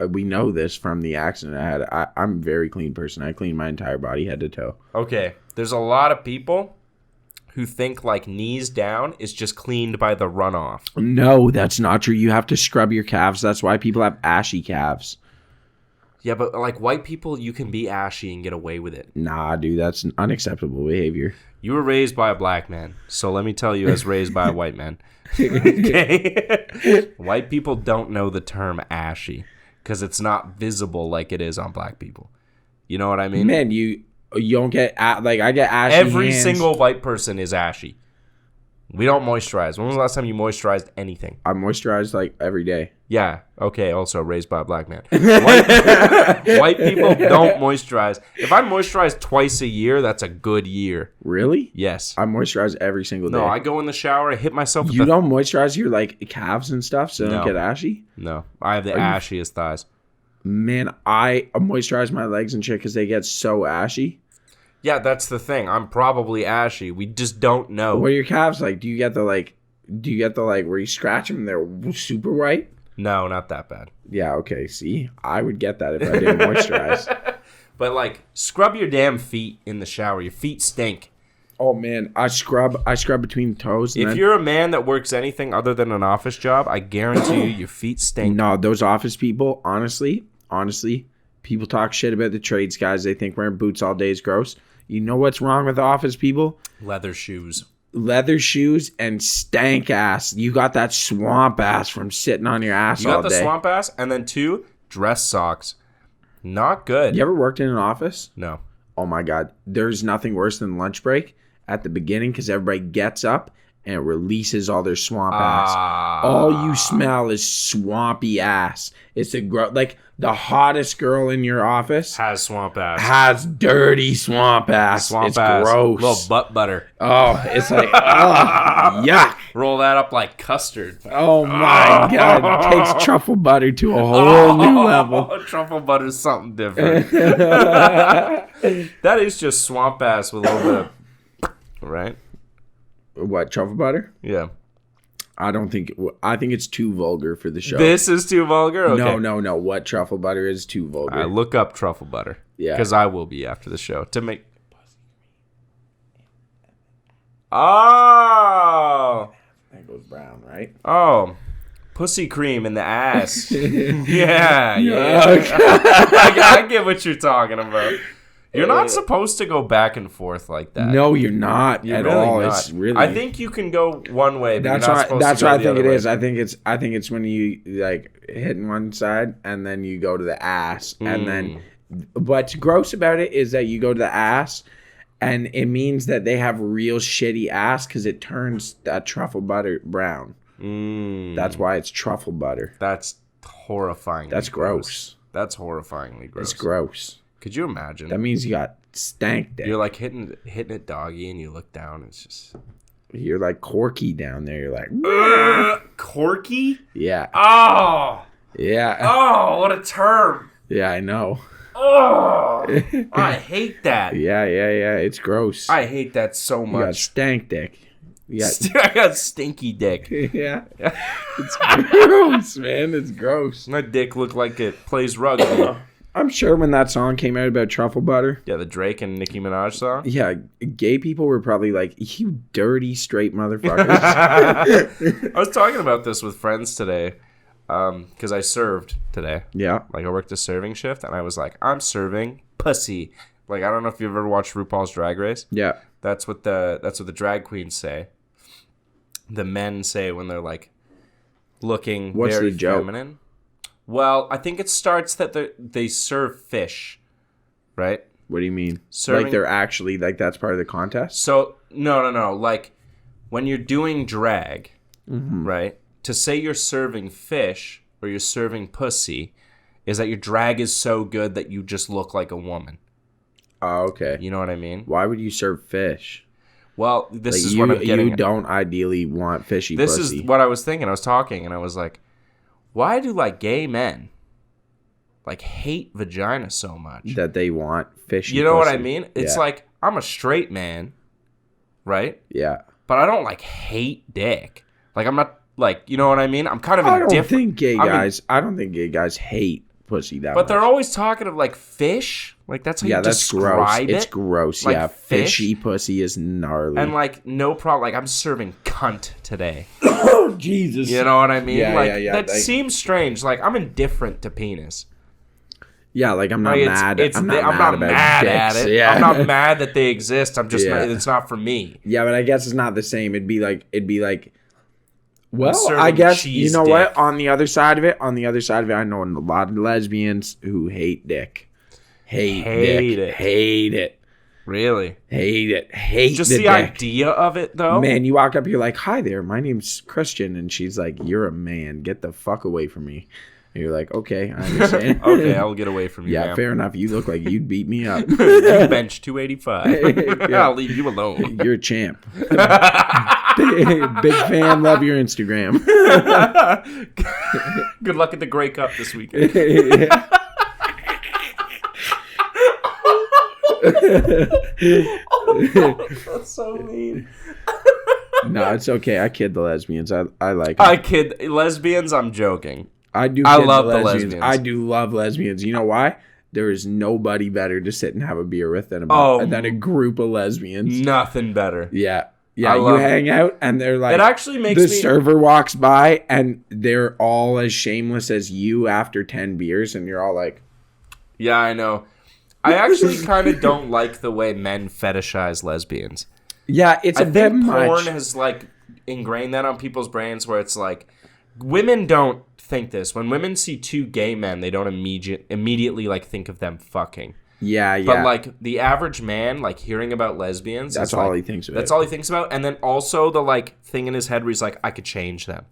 We know this from the accident I had. I'm a very clean person. I clean my entire body head to toe. Okay, there's a lot of people who think like knees down is just cleaned by the runoff. No, that's not true. You have to scrub your calves. That's why people have ashy calves. Yeah, but like white people, you can be ashy and get away with it. Nah, dude, that's unacceptable behavior. You were raised by a black man, so let me tell you, as raised by a white man. Okay? White people don't know the term ashy because it's not visible like it is on black people. You know what I mean? Man, you don't get like I get ashy. Every hands. single white person is ashy. We don't moisturize. When was the last time you moisturized anything? I moisturize like every day. Yeah. Okay. Also raised by a black man. White people don't moisturize. If I moisturize twice a year, that's a good year. Really? Yes. I moisturize every single day. No, I go in the shower. I hit myself with You don't moisturize your like calves and stuff so they don't No. get ashy? No. I have the ashiest thighs. Man, I moisturize my legs and shit because they get so ashy. Yeah, that's the thing. I'm probably ashy. We just don't know. What are your calves like? Do you get the where you scratch them and they're super white? No, not that bad. Yeah, okay. See, I would get that if I didn't moisturize. But like, scrub your damn feet in the shower. Your feet stink. Oh man, I scrub between the toes. And If you're a man that works anything other than an office job, I guarantee you your feet stink. No, those office people, honestly, people talk shit about the trades guys. They think wearing boots all day is gross. You know what's wrong with office people? Leather shoes. Leather shoes and stank ass. You got that swamp ass from sitting on your ass all day. You got the swamp ass, and then 2, dress socks. Not good. You ever worked in an office? No. Oh my God. There's nothing worse than lunch break at the beginning because everybody gets up and it releases all their swamp ass. All you smell is swampy ass. It's like the hottest girl in your office Has swamp ass. has dirty swamp ass. Swamp it's ass. gross. Little butt butter. Oh, it's like, oh, yuck. Roll that up like custard. Oh my God. It takes truffle butter to a whole new level. Truffle butter's something different. That is just swamp ass with a little bit of... Right? What, truffle butter? Yeah. I think it's too vulgar for the show. This is too vulgar? Okay. No. What truffle butter is too vulgar. I look up truffle butter. Yeah. Because I will be after the show. To make... Oh! That goes brown, right? Oh. Pussy cream in the ass. yeah. I get what you're talking about. You're not supposed to go back and forth like that. No, you're not You're at really all. not. It's really. I think you can go one way, but that's you're not why. supposed That's to go what I the think other it way. is. I think it's when you like hitting one side and then you go to the ass, and then what's gross about it is that you go to the ass, and it means that they have real shitty ass because it turns that truffle butter brown. That's why it's truffle butter. That's horrifying. That's gross. That's horrifyingly gross. It's gross. Could you imagine? That means you got stank dick. You're like hitting it doggy, and you look down. It's just You're like Corky down there. You're like Corky. yeah, Oh, yeah, oh, what a term. yeah. I know. Oh, I hate that. Yeah. It's gross. I hate that so You got much. stank dick. You got I got stinky dick. yeah. It's gross, man. It's gross. My dick looked like it plays rugby. I'm sure when that song came out about truffle butter, Yeah, the Drake and Nicki Minaj song. yeah, gay people were probably like, "You dirty straight motherfuckers." I was talking about this with friends today because I served today. Yeah. Like, I worked a serving shift, and I was like, I'm serving pussy. Like, I don't know if you've ever watched RuPaul's Drag Race. Yeah. That's what the drag queens say. The men say when they're, like, looking What's very the joke? feminine. Well, I think it starts that they serve fish, right? What do you mean? Serving- Like they're actually like that's part of the contest? So, no. Like, when you're doing drag, Mm-hmm. right, to say you're serving fish or you're serving pussy is that your drag is so good that you just look like a woman. Oh, okay. You know what I mean? Why would you serve fish? Well, this Like is what I'm getting you at. don't ideally want fishy This pussy. is what I was thinking. I was talking, and I was like, why do, like, gay men, like, hate vagina so much? that they want fishy You know what I pussy. mean? It's Yeah. like, I'm a straight man, right? Yeah. But I don't, like, hate dick. Like, I'm not, like, you know what I mean? I'm kind of I don't indifferent. think I don't think gay guys hate pussy that But much. they're always talking of, like, fish. Like, that's how yeah, you that's gross. describe it. It's gross. Like yeah, fish. fishy pussy is gnarly. And, like, no problem. Like, I'm serving cunt today. oh Jesus. You know what I mean? Yeah, like, yeah. that Like- seems strange. Like, I'm indifferent to penis. Yeah, like I'm not Like, mad. I'm not I'm not mad about mad at dicks. it. Yeah. I'm not mad that they exist. I'm just Yeah. it's not for me. Yeah, but I guess it's not the same. It'd be like well, serving I guess you cheese know dick. what? On the other side of it, I know a lot of lesbians who hate dick. Hate Hate dick. it. Hate it. Really? Hate it. Hate Just the the dick. idea of it, though. Man, you walk up, you're like, "Hi there, my name's Christian," and she's like, "You're a man. Get the fuck away from me." And you're like, "Okay, I understand." Okay, I'll get away from you. yeah, ma'am. fair enough. You look like you'd beat me up. You bench 285. Yeah. I'll leave you alone. You're a champ. Big fan. Love your Instagram. Good luck at the Grey Cup this weekend. That's so mean. No, it's okay. I kid the lesbians. I like them. I kid lesbians. I'm joking. I do. I kid love the lesbians. I do love lesbians. You know why? There is nobody better to sit and have a beer with than a group of lesbians. Nothing better. Yeah. I Yeah, you love hang out and they're like, It actually makes the me. server walks by and they're all as shameless as you after 10 beers, and you're all like, Yeah, I know. I actually kind of don't like the way men fetishize lesbians. yeah, it's I a bit think porn much. has like ingrained that on people's brains where it's like women don't think this. When women see two gay men, they don't immediately like think of them fucking. Yeah, yeah. But like the average man, like hearing about lesbians, That's is, all like, he thinks about. That's all he thinks about, and then also the like thing in his head where he's like, I could change them.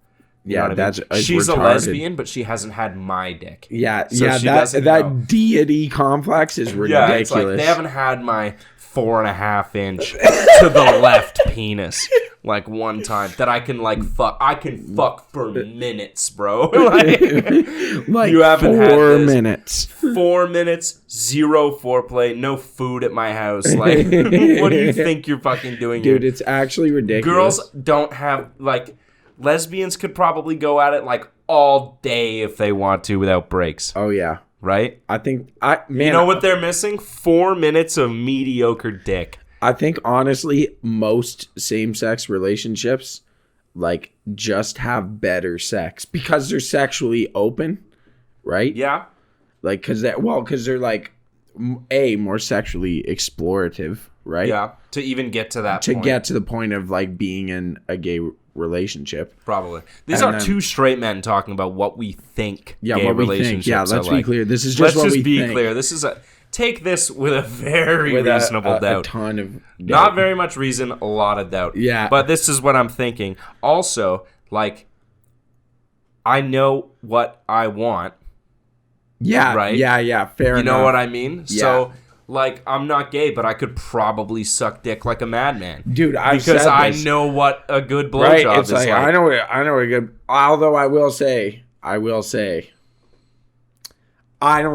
You know yeah, what that's I mean? She's retarded. a lesbian, but she hasn't had my dick. Yeah, So yeah. she doesn't know. That deity complex is ridiculous. Yeah, it's like they haven't had my 4.5 inch to the left penis like one time that I can like fuck. I can fuck for minutes, bro. Like, like you haven't had 4 this. minutes. 4 minutes, zero foreplay, no food at my house. Like, what do you think you're fucking doing, Dude, here? it's actually ridiculous. Girls don't have like lesbians could probably go at it like all day if they want to without breaks, Oh yeah, right? I think You know what they're missing? 4 minutes of mediocre dick. I think honestly, most same-sex relationships like just have better sex because they're sexually open, right? Yeah. Like because they're like more sexually explorative, right? Yeah, to even get to that To point. get to the point of like being in a gay relationship. Probably. These And are then- two straight men talking about what we think Yeah, gay what we think. relationships Yeah, are let's be like. clear. This is Let's just what just we be think. clear. This is a... Take this with a very With reasonable a doubt. ton of Not doubt. very much reason, a lot of doubt. Yeah. But this is what I'm thinking. Also, like, I know what I want, Yeah, right? yeah, fair enough. You know what I mean? Yeah. So, like, I'm not gay, but I could probably suck dick like a madman. Dude, I've because said I this. know what a good Right? blowjob It's is like. I know a good. Although I will say, I don't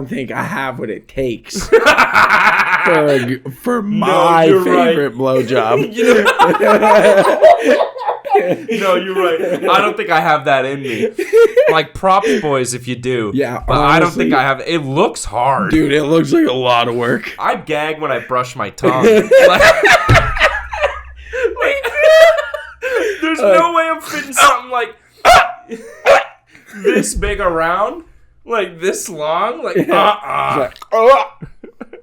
think I have what it takes for my you're favorite blowjob. No, you're right. I don't think I have that in me. Like, props, boys, if you do. Yeah, but I don't honestly, think I have. It looks hard. Dude, it looks like a lot of work. I gag when I brush my tongue. There's no way I'm fitting something like this big around, like this long, like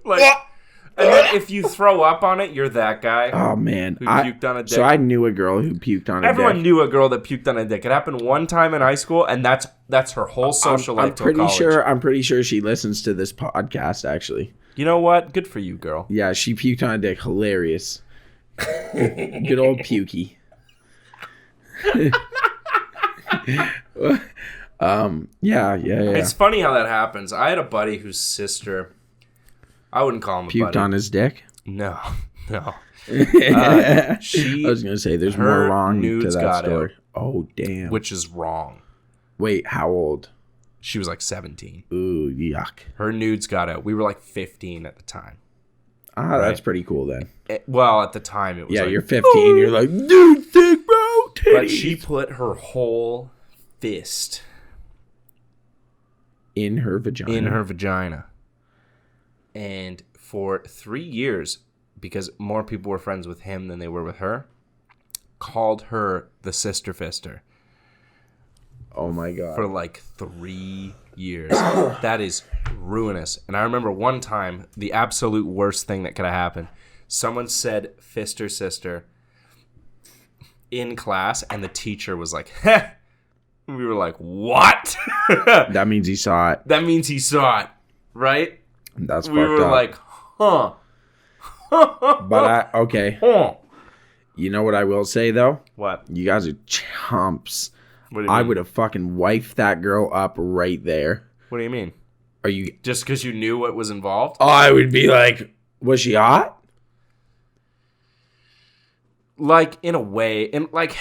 like. And then if you throw up on it, you're that guy. Oh man, who puked on a dick. So I knew a girl who puked on a Everyone dick. knew a girl that puked on a dick. It happened one time in high school, and that's her whole social life till college. I'm pretty sure she listens to this podcast. Actually, You know what? Good for you, girl. yeah, she puked on a dick. Hilarious. Good old pukey. Yeah. It's funny how that happens. I had a buddy whose sister, I wouldn't call him a Puked buddy. on his dick. No. I She, was gonna say there's more her wrong to nudes that got story. Oh damn. which is wrong. Wait, how old? She was like 17. Ooh, yuck. Her nudes got out. We were like 15 at the time. Ah, that's pretty cool then. Well, at the time it was Yeah, like, you're 15. You're like, dude, thick, bro. Titties. but she put her whole fist in her vagina. And for 3 years, because more people were friends with him than they were with her, called her the sister fister Oh my god. for like 3 years. That is ruinous. And I remember one time, the absolute worst thing that could have happened. Someone said fister sister in class, and the teacher was like, heh. We were like, what? That means he saw it. That means he saw it, right? That's We fucked were up. like, huh. But okay. Huh. You know what I will say though? What? You guys are chumps. What do you I mean? would have fucking wifed that girl up right there. What do you mean? Are you? Just because you knew what was involved? I would be like, was she hot? Like, in a way, and like,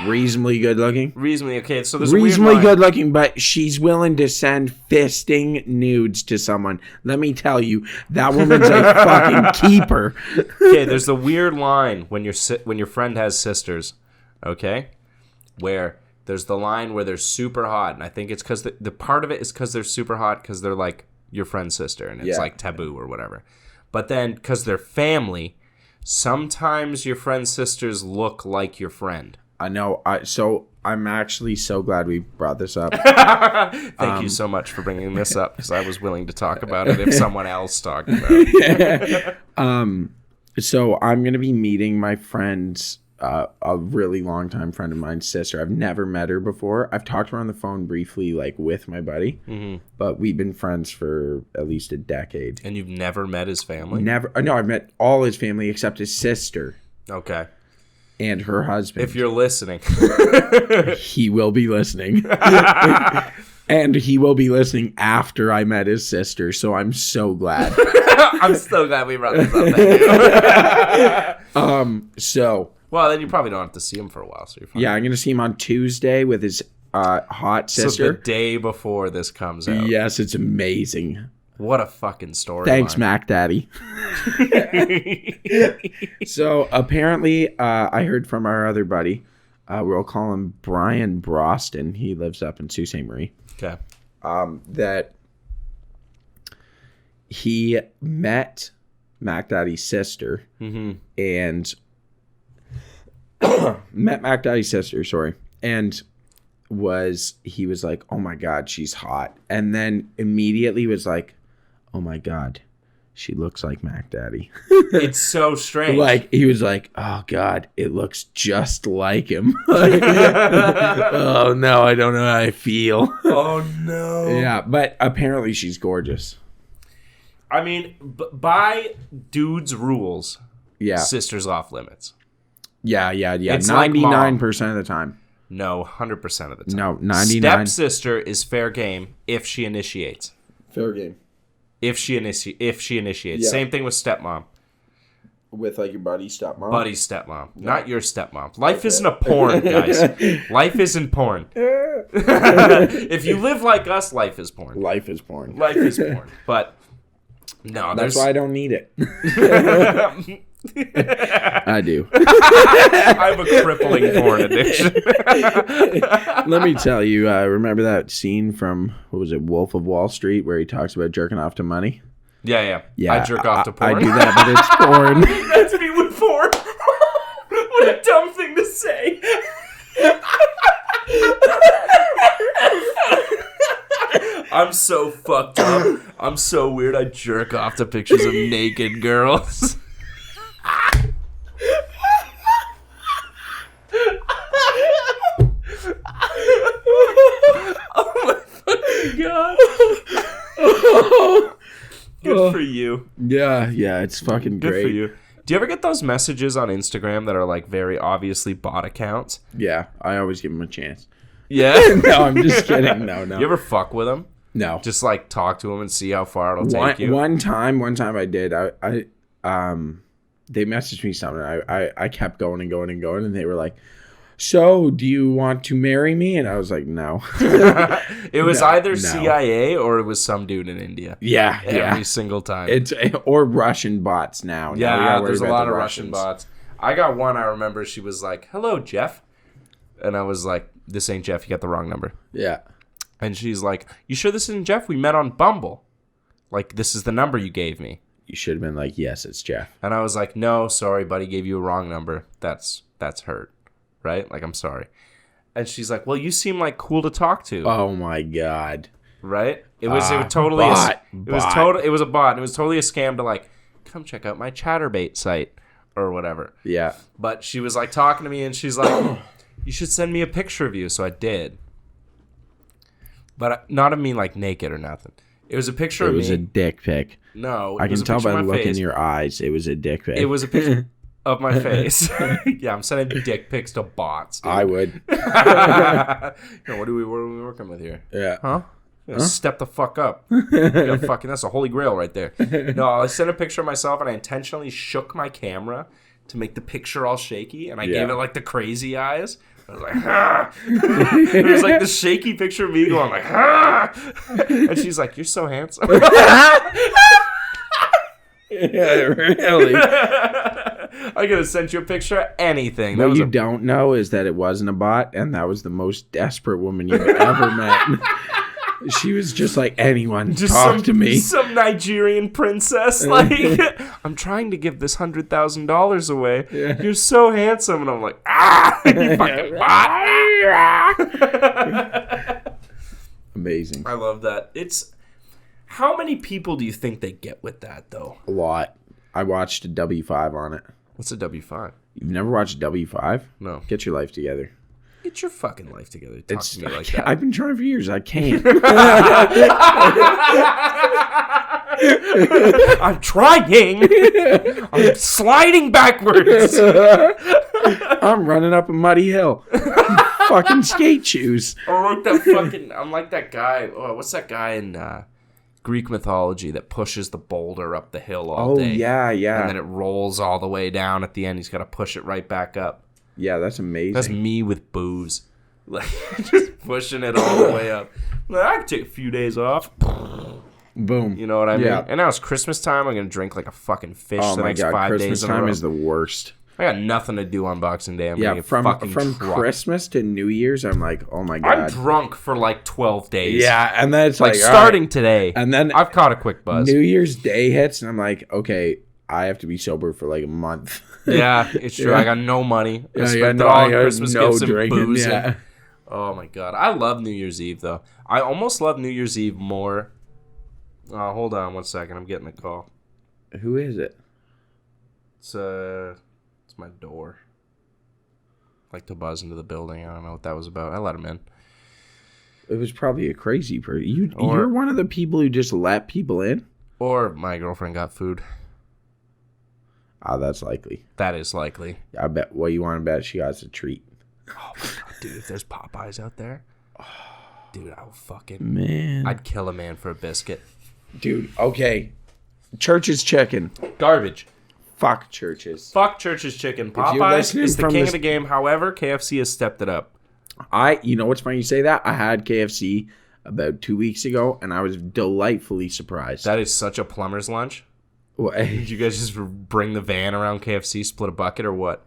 Reasonably good looking. reasonably okay. So there's Reasonably a weird good looking, but she's willing to send fisting nudes to someone. Let me tell you, that woman's a fucking keeper. Okay, there's the weird line when your friend has sisters, okay, where there's the line where they're super hot, and I think it's because the part of it is because they're super hot because they're like your friend's sister, and it's Yeah. like taboo or whatever. But then because they're family, sometimes your friend's sisters look like your friend. I know. So I'm actually so glad we brought this up. Thank you so much for bringing this up because I was willing to talk about it if someone else talked about it. So I'm gonna be meeting my friend's a really long time friend of mine's sister. I've never met her before. I've talked to her on the phone briefly, like with my buddy, but we've been friends for at least a decade. And you've never met his family? Never. No, I've met all his family except his sister Okay. and her husband. If you're listening. He will be listening. And he will be listening after I met his sister, so I'm so glad. I'm so glad we brought this up. Thank you. So Well, then you probably don't have to see him for a while, so you're fine. yeah, I'm gonna see him on Tuesday with his hot So the sister. day before this comes out. Yes, it's amazing. What a fucking story. Thanks, line. Mac Daddy. So apparently, I heard from our other buddy. We'll call him Brian Broston. He lives up in Sault Ste. Marie. Okay. That he met Mac Daddy's sister and met Mac Daddy's sister, sorry, and he was like, oh my God, she's hot. And then immediately was like, oh my God, she looks like Mac Daddy. It's so strange. Like, he was like, oh God, it looks just like him. Like, oh no, I don't know how I feel. oh, no. Yeah, but apparently she's gorgeous. I mean, by dudes' rules, Yeah. sisters off limits. Yeah. It's like 99% of the time. No, 100% of the time. No, 99. Stepsister is fair game if she initiates. Fair game. If she initiates. Yeah. Same thing with stepmom. With like your buddy stepmom. Buddy's stepmom, not your stepmom. Life isn't a porn, guys. Life isn't porn. If you live like us, life is porn. Life is porn. Life is porn. But no, That's why I don't need it. I do. I have a crippling porn addiction. Let me tell you, remember that scene from, what was it, Wolf of Wall Street, where he talks about jerking off to money? Yeah. Yeah, I jerk off to porn. I do that, but it's porn. That's me with porn. What a dumb thing to say. I'm so fucked up. I'm so weird. I jerk off to pictures of naked girls. Oh my fucking god. Good for you. Yeah, it's fucking Good great. for you. Do you ever get those messages on Instagram that are like very obviously bot accounts? Yeah, I always give him a chance. Yeah. No, I'm just kidding. No. You ever fuck with them? No. Just like talk to them and see how far it'll take you. One time I did. They messaged me something. I kept going and going and going, and they were like, "So, do you want to marry me?" And I was like, "No." It was No, either no. CIA or it was some dude in India. Yeah, Every single time. It's or Russian bots now. Now we gotta Yeah, worry there's a about lot the of Russian Russians. bots. I got one. I remember she was like, "Hello, Jeff," and I was like, "This ain't Jeff. You got the wrong number." Yeah. And she's like, "You sure this isn't Jeff? We met on Bumble. Like, this is the number you gave me." You should have been like, "Yes, it's Jeff." And I was like, "No, sorry, buddy, gave you a wrong number. That's hurt, right? Like, I'm sorry." And she's like, "Well, you seem like cool to talk to." Oh my god. Right? It was totally bot. it was total. It was a bot. It was totally a scam to like, come check out my ChatterBait site or whatever. Yeah. But she was like talking to me, and she's like, "You should send me a picture of you." So I did, but not of me like naked or nothing. It was a picture It of was me. a dick pic. No, I it was can a tell picture by the of my look face. in your eyes. It was a dick pic. It was a picture of my face. Yeah, I'm sending dick pics to bots. Dude. I would. You know, what are we working with here? Yeah. Huh? Step the fuck up. Yeah, fucking, that's a holy grail right there. No, I sent a picture of myself and I intentionally shook my camera to make the picture all shaky, and I gave it like the crazy eyes. I was like, ah! It was like the shaky picture of me going like, ah! And she's like, "You're so handsome." Yeah, really. I could have sent you a picture of anything. That What was you don't know is that it wasn't a bot, and that was the most desperate woman you've ever met. She was just like, "Anyone, talk to me." Some Nigerian princess. Like, "I'm trying to give this $100,000 away. Yeah. You're so handsome," and I'm like, "Ah, you fucking bot." Amazing. I love that. It's how many people do you think they get with that though? A lot. I watched a W5 on it. What's a W5? You've never watched W5? No. Get your life together. Get your fucking life together. Talk to me like that. I've been trying for years. I can't. I'm trying. I'm sliding backwards. I'm running up a muddy hill. Fucking skate shoes. Or like that fucking. I'm like that guy. Oh, what's that guy in Greek mythology that pushes the boulder up the hill all day? Yeah. And then it rolls all the way down at the end. He's got to push it right back up. Yeah, that's amazing. That's me with booze. Like, just pushing it all the way up. Like, I could take a few days off. Boom. You know what I mean? Yeah. And now it's Christmas time. I'm going to drink like a fucking fish Oh the my next god, 5 Christmas days in a time row. is the worst. I got nothing to do on Boxing Day. I'm Yeah, gonna get from fucking drunk. Christmas to New Year's, I'm like, oh my I'm god. drunk for like 12 days. Yeah, and then it's Like like starting all right. today. And then I've caught a quick buzz. New Year's Day hits, and I'm like, okay, I have to be sober for like a month. Yeah, it's true. Yeah. I got no money. I spent it no, all I on got Christmas no gifts and drinking. booze. Yeah. Oh my god. I love New Year's Eve though. I almost love New Year's Eve more. Oh, hold on 1 second. I'm getting a call. Who is it? It's my door. Like to buzz into the building. I don't know what that was about. I let him in. It was probably a crazy person. Or- You're one of the people who just let people in? Or my girlfriend got food. Oh, that's likely. That is likely. I bet. What you want to bet? She got a treat. Oh my god, dude, if there's Popeyes out there, dude, I will fucking. Man. I'd kill a man for a biscuit. Dude, okay. Church's chicken. Garbage. Fuck Church's. Fuck Church's chicken. you're Popeyes listening is the from king this- of the game. However, KFC has stepped it up. You know what's funny you say that? I had KFC about 2 weeks ago, and I was delightfully surprised. That is such a plumber's lunch. Did you guys just bring the van around KFC, split a bucket, or what?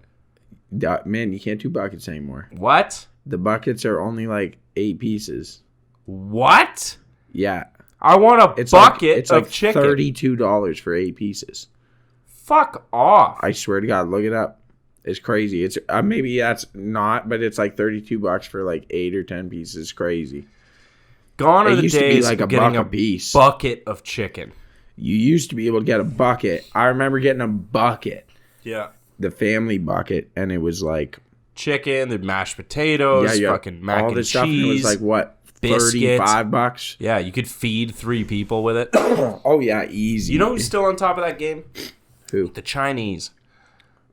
Man, you can't do buckets anymore. What? The buckets are only like 8 pieces. What? Yeah. I want a bucket it's of like chicken. $32 for 8 pieces. Fuck off. I swear to God, look it up. It's crazy. It's maybe that's not, but it's like $32 for like 8 or 10 pieces. It's crazy. Gone are It the used to be days like a of getting buck a a piece. bucket of chicken. You used to be able to get a bucket. I remember getting a bucket, Yeah. the family bucket, and it was like Chicken, the mashed potatoes, you got fucking mac all and this cheese. stuff. And it was like what, biscuits. $35? Yeah, you could feed 3 people with it. Oh yeah, easy. You know who's still on top of that game? Who? The Chinese.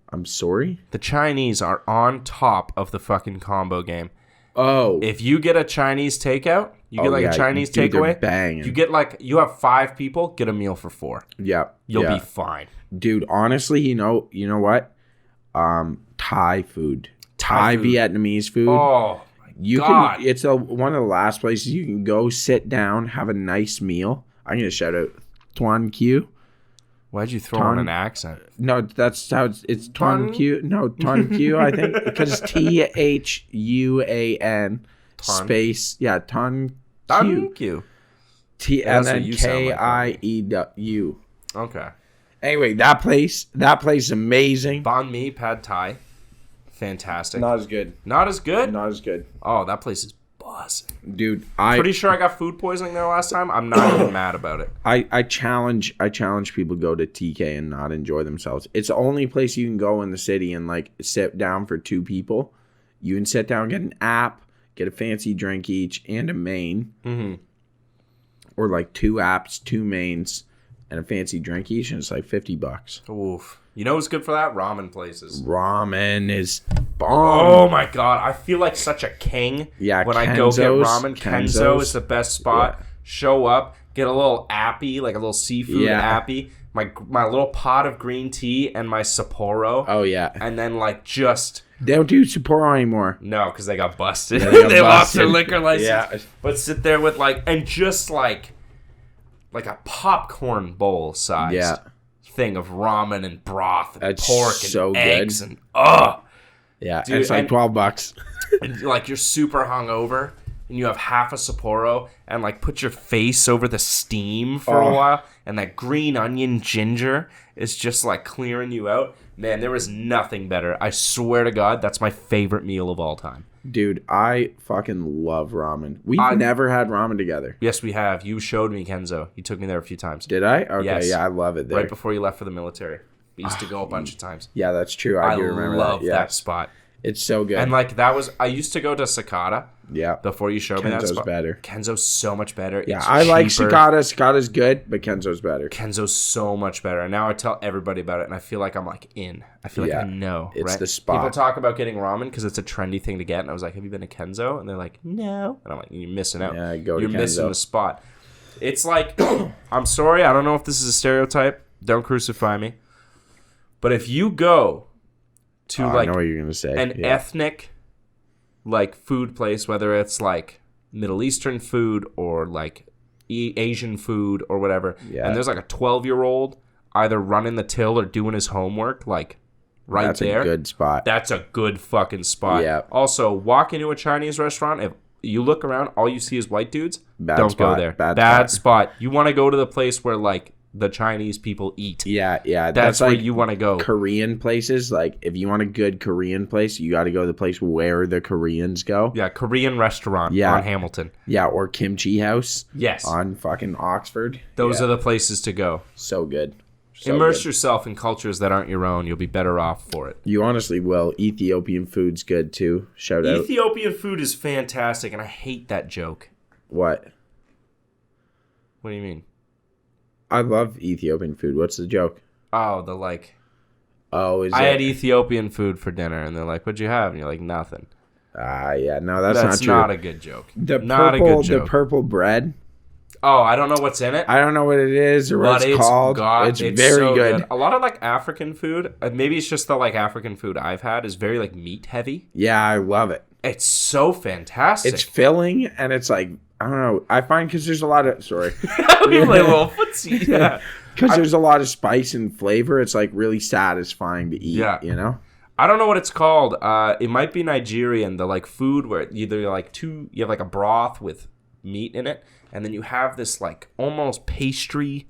I'm sorry. The Chinese are on top of the fucking combo game. Oh, If you get a Chinese takeout, you get like yeah, a Chinese dude, they're takeaway. banging. You get like you have 5 people, get a meal for 4. yeah, You'll yeah. be fine. Dude, honestly, you know what? Thai food, Thai food. Vietnamese food. Oh my You god. can. It's one of the last places you can go, sit down, have a nice meal. I'm gonna shout out Tuan Q. Why'd you throw on an accent? No, that's how it's Tuan Tuan? Q. No, Tuan Q. I think because it's THUAN space. Yeah, Tuan Q. Thank you. T and That's what then you sound like, KIEU. Okay. Anyway, that place is amazing. Banh mi, pad thai. Fantastic. Not as good. Not as good? Not as good, Oh, that place is buzzing. dude. Pretty sure I got food poisoning there last time. I'm not even mad about it. I challenge people to go to TK and not enjoy themselves. It's the only place you can go in the city and like sit down for 2 people. You can sit down, get an app, get a fancy drink each, and a main, or like 2 apps, 2 mains, and a fancy drink each, and it's like $50. Oof. You know what's good for that? Ramen places. Ramen is bomb. Oh my god, I feel like such a king Yeah, when I go get Kenzo's- ramen. Kenzo Kenzo's. is the best spot. Yeah. Show up, get a little appy, like a little seafood Yeah. appy, my little pot of green tea and my Sapporo. Oh yeah, And then like just they don't do Sapporo anymore. no, because they got busted. Yeah, they got they lost their busted. liquor license. Yeah. But sit there with like and just like a popcorn bowl sized Yeah. thing of ramen and broth and That's pork so and good. eggs and Yeah, Dude, and it's like and- $12. and like you're super hungover and you have half a Sapporo and like put your face over the steam for a while and that green onion ginger is just like clearing you out. Man, there is nothing better. I swear to God, that's my favorite meal of all time. Dude, I fucking love ramen. We've never had ramen together. Yes, we have. You showed me, Kenzo. You took me there a few times. Did I? Okay, Yes. yeah, I love it there. Right before you left for the military. We used to go a bunch of times. Yeah, that's true. I do remember love that. Yeah. that spot. It's so good. And like that was, I used to go to Sakata yeah. before you showed me that Kenzo's spot. better. Kenzo's so much better. Yeah, It's I like cheaper. Sakata. Sakata's good, but Kenzo's better. Kenzo's so much better. And now I tell everybody about it, and I feel like I'm like in. I feel like Yeah, I know. it's right? the spot. People talk about getting ramen because it's a trendy thing to get, and I was like, "Have you been to Kenzo?" And they're like, "No." And I'm like, "You're missing out. Yeah, go to You're missing Kenzo. the spot." It's like, I'm sorry, I don't know if this is a stereotype. Don't crucify me. But if you go to I like know what you're gonna say. an Yeah. ethnic like food place, whether it's like Middle Eastern food or like Asian food or whatever, Yeah. and there's like a 12-year-old either running the till or doing his homework, like right That's there. a good spot. That's a good fucking spot. Yeah. Also, walk into a Chinese restaurant. If you look around, all you see is white dudes. Bad Don't spot. go there. Bad spot. You want to go to the place where like the Chinese people eat. Yeah, yeah. That's where like you want to go. Korean places. Like, if you want a good Korean place, you got to go to the place where the Koreans go. Yeah, Korean restaurant Yeah. on Hamilton. Yeah, or Kimchi House. Yes. On fucking Oxford. Those Yeah. are the places to go. So good. So Immerse good. yourself in cultures that aren't your own. You'll be better off for it. You honestly will. Ethiopian food's good too. Shout out. Ethiopian food is fantastic, and I hate that joke. What? What do you mean? I love Ethiopian food. What's the joke? Oh, the like, Oh, is I it? had Ethiopian food for dinner, and they're like, "What'd you have?" And you're like, "Nothing." Yeah. No, that's That's not true. not a good joke. The Not purple, a good the joke. purple bread Oh, I don't know what's in it. I don't know what it is or what But it's called. It's very so good. A lot of like African food, maybe it's just the like African food I've had is very like meat heavy. Yeah, I love it. It's so fantastic. It's filling and it's like, I don't know. I find because there's a lot of, sorry. We play a little footsie. Yeah. Because there's a lot of spice and flavor. It's like really satisfying to eat, Yeah. you know? I don't know what it's called. It might be Nigerian, the like food where either like you have like a broth with meat in it, and then you have this like almost pastry,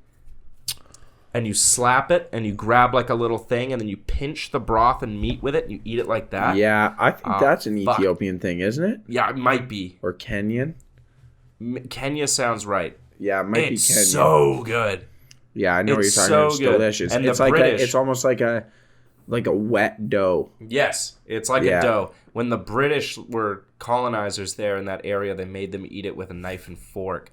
and you slap it, and you grab like a little thing, and then you pinch the broth and meat with it, and you eat it like that. Yeah, I think that's an fuck. Ethiopian thing, isn't it? Yeah, it might be. Or Kenyan? Kenya sounds right. Yeah, it might It's be Kenyan. so good. Yeah, I know what you're It's talking so about. It's good. delicious. And It's the like British- it's almost like a wet dough. Yes, it's like Yeah. a dough. When the British were colonizers there in that area, they made them eat it with a knife and fork.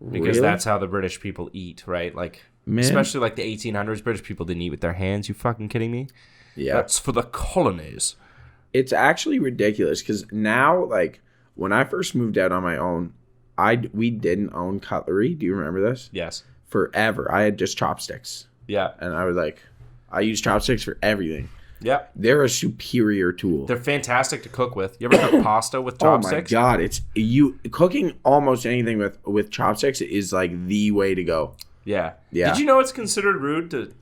Because Really? that's how the British people eat, right? Like, Man. especially like the 1800s, British people didn't eat with their hands. You fucking kidding me? Yeah. That's for the colonies. It's actually ridiculous because now, like, when I first moved out on my own, we didn't own cutlery. Do you remember this? Yes. Forever. I had just chopsticks. Yeah. And I was like, I use chopsticks for everything. Yeah. They're a superior tool. They're fantastic to cook with. You ever cook pasta with Oh my chopsticks? god, it's you cooking almost anything with chopsticks is like the way to go. Yeah. Yeah. Did you know it's considered rude to...